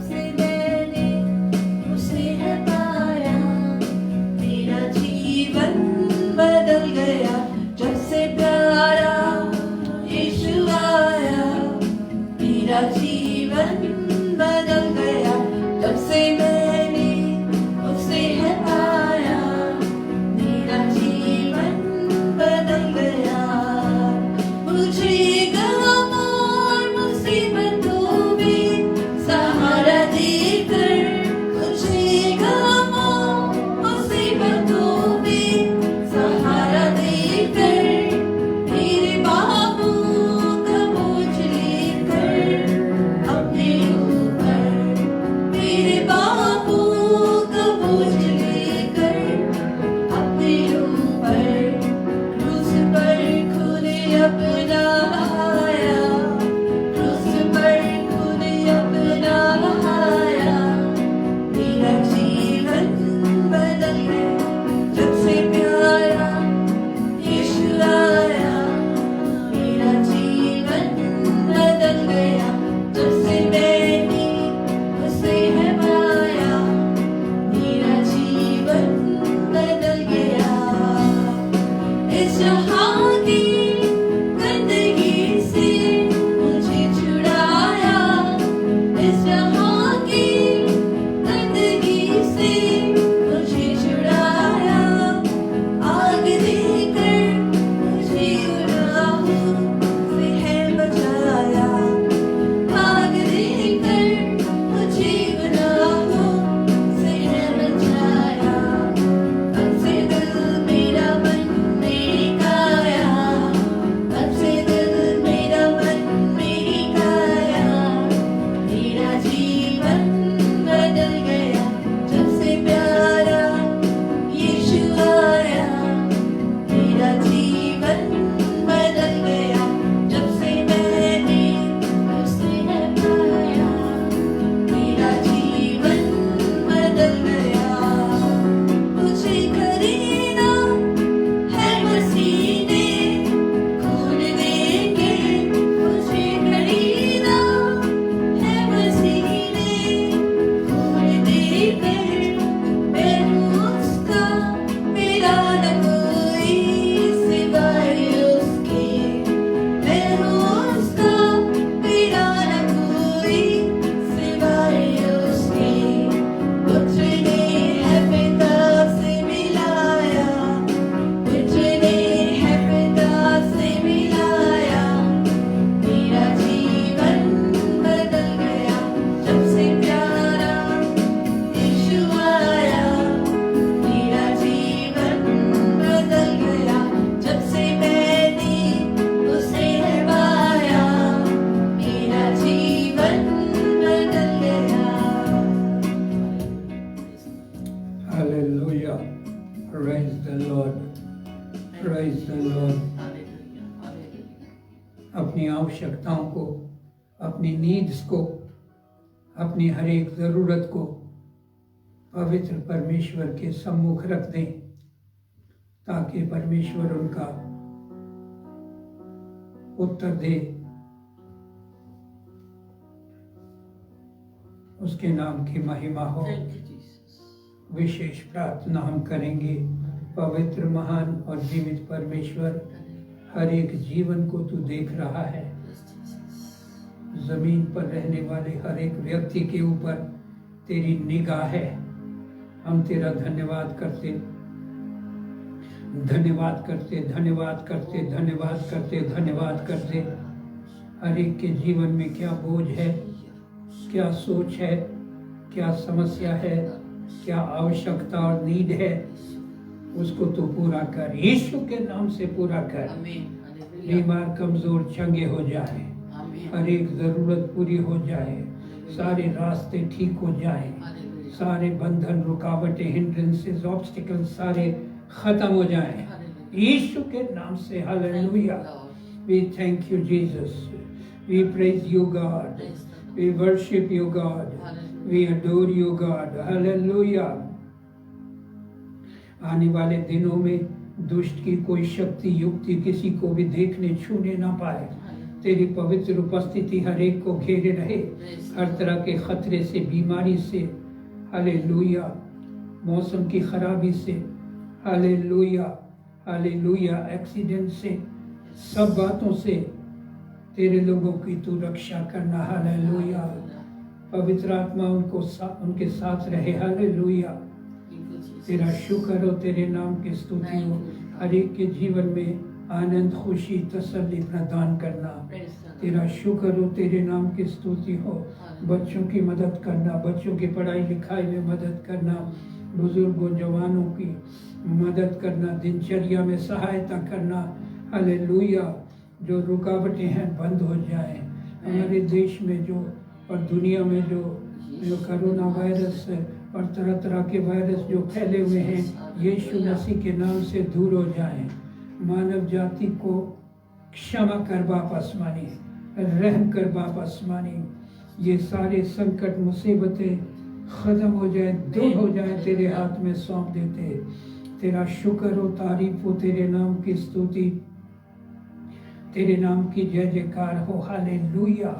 Hallelujah. Praise the Lord. Praise the Lord. अपनी आवश्यकताओं को, अपनी नीड्स को, अपनी हर एक ज़रूरत को पवित्र परमेश्वर के सम्मुख रख दें, ताकि परमेश्वर उनका उत्तर दे। उसके नाम की महिमा हो। विशेष प्रार्थना हम करेंगे। पवित्र, महान और जीवित परमेश्वर, हर एक जीवन को तू देख रहा है। जमीन पर रहने वाले हर एक व्यक्ति के ऊपर तेरी निगाह है। हम तेरा धन्यवाद करते धन्यवाद करते धन्यवाद करते धन्यवाद करते धन्यवाद करते। हर एक के जीवन में क्या बोझ है, क्या सोच है, क्या समस्या है, क्या आवश्यकता और नीड है, उसको तो पूरा कर, यीशु के नाम से पूरा कर। बीमार कमजोर चंगे हो जाए, हर एक जरूरत पूरी हो जाए, सारे रास्ते ठीक हो जाए, सारे बंधन, रुकावटें, हिंड्रेंसेस, ऑब्स्टिकल्स सारे खत्म हो जाए यीशु के नाम से। Hallelujah. We thank you Jesus, we praise you God, we worship you God, we adore you God. Hallelujah. आने वाले दिनों में दुष्ट की कोई शक्ति युक्ति किसी को भी देखने छूने ना पाए। तेरी पवित्र उपस्थिति हर एक को घेरे रहे, हर तरह के खतरे से, बीमारी से, हालेलुया, मौसम की खराबी से, हालेलुया, हालेलुया, एक्सीडेंट से, सब बातों से तेरे लोगों की तू रक्षा करना। हालेलुया। पवित्र आत्मा उनके साथ रहे। हालेलुया। तेरा शुक्र हो, तेरे नाम की स्तुति हो। हर एक के जीवन में आनंद, खुशी, तसल्ली प्रदान करना। तेरा शुक्र हो, तेरे नाम की स्तुति हो। बच्चों की मदद करना, बच्चों की पढ़ाई लिखाई में मदद करना, बुजुर्गों जवानों की मदद करना, दिनचर्या में सहायता करना। हालेलुया। जो रुकावटें हैं बंद हो जाए। हमारे देश में जो और दुनिया में जो कोरोना वायरस और तरह तरह के वायरस जो फैले हुए हैं, यीशु मसीह के नाम से दूर हो जाएं। मानव जाति को क्षमा कर बाप आसमानी, रहम कर बाप आसमानी। ये सारे संकट मुसीबतें खत्म हो जाए, दूर हो जाए, तेरे हाथ में सौंप देते। तेरा शुक्र हो, तारीफ हो, तेरे नाम की स्तुति, तेरे नाम की जय जयकार हो। Hallelujah,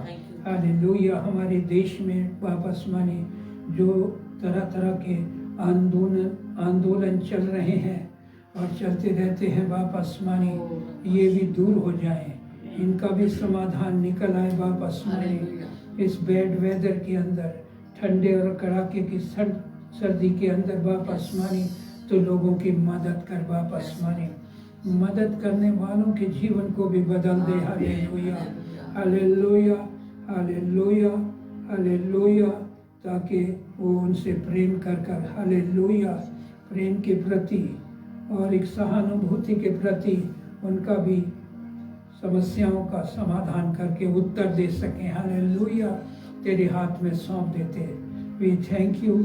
hallelujah. हमारे देश में बाप आसमानी जो तरह तरह के आंदोलन चल रहे हैं और चलते रहते हैं बाप आसमानी, ये भी दूर हो जाए, इनका भी समाधान निकल आए बाप आसमानी। इस बैड वेदर के अंदर, ठंडे और कड़ाके की सर्दी के अंदर बाप आसमानी, तो लोगों की मदद कर बाप आसमानी। मदद करने वालों के जीवन को भी बदल दे। Hallelujah, hallelujah, hallelujah, hallelujah. ताकि वो उनसे प्रेम कर कर, हालेलुया, प्रेम के प्रति और एक सहानुभूति के प्रति उनका भी समस्याओं का समाधान करके उत्तर दे सकें। हालेलुया। तेरे हाथ में सौंप देते। We thank you,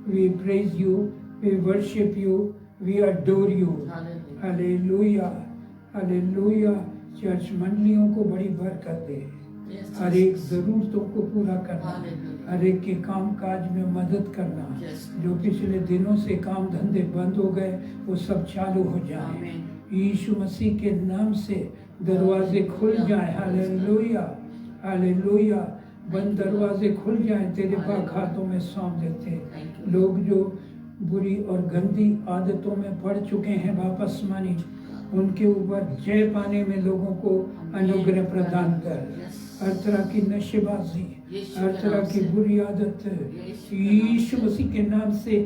we praise you, we worship you, we adore you. Hallelujah, hallelujah. Church मंडलियों को बड़ी बरकत दे, हर एक जरूरतों को पूरा करना, हर एक के काम काज में मदद करना। जो पिछले दिनों से काम धंधे बंद हो गए वो सब चालू हो जाए यीशु मसीह के नाम से। दरवाजे खुल जाए। Hallelujah, hallelujah. बंद दरवाजे खुल जाए, तेरे पाक हाथों में सौंप देते। लोग जो बुरी और गंदी आदतों में पड़ चुके हैं बाप आसमानी, उनके ऊपर जय पाने में लोगों को अनुग्रह प्रदान कर। हर तरह की नशेबाजी, हर तरह की बुरी आदत यीशु मसीह के नाम से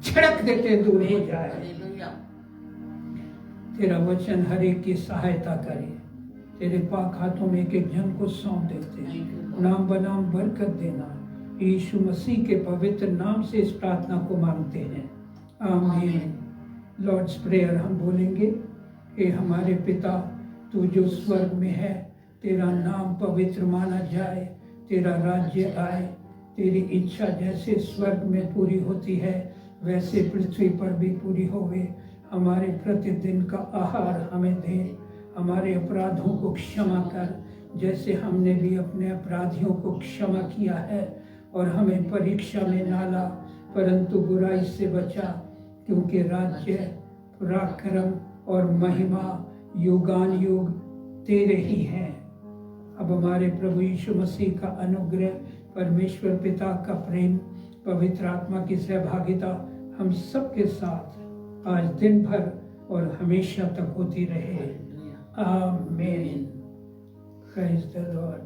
झड़क देते दूर हो जाए। तेरा वचन हर एक की सहायता करे। तेरे पाक हाथों में एक एक जन को सौंप देते। नाम बनाम बरकत देना। यीशु मसीह के पवित्र नाम से इस प्रार्थना को मांगते हैं, आमीन। लॉर्ड्स प्रेयर हम बोलेंगे। हे हमारे पिता, तू जो स्वर्ग में है, तेरा नाम पवित्र माना जाए, तेरा राज्य आए, तेरी इच्छा जैसे स्वर्ग में पूरी होती है वैसे पृथ्वी पर भी पूरी होवे। हमारे प्रतिदिन का आहार हमें दे। हमारे अपराधों को क्षमा कर, जैसे हमने भी अपने अपराधियों को क्षमा किया है। और हमें परीक्षा में ना ला, परंतु बुराई से बचा, क्योंकि राज्य, पराक्रम और महिमा युगान युग तेरे ही हैं। अब हमारे प्रभु यीशु मसीह का अनुग्रह, परमेश्वर पिता का प्रेम, पवित्र आत्मा की सहभागिता हम सबके साथ आज दिन भर और हमेशा तक होती रहे। आमीन। Praise the Lord.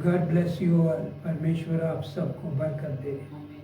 God bless you all. परमेश्वर आप सबको बरकत दे।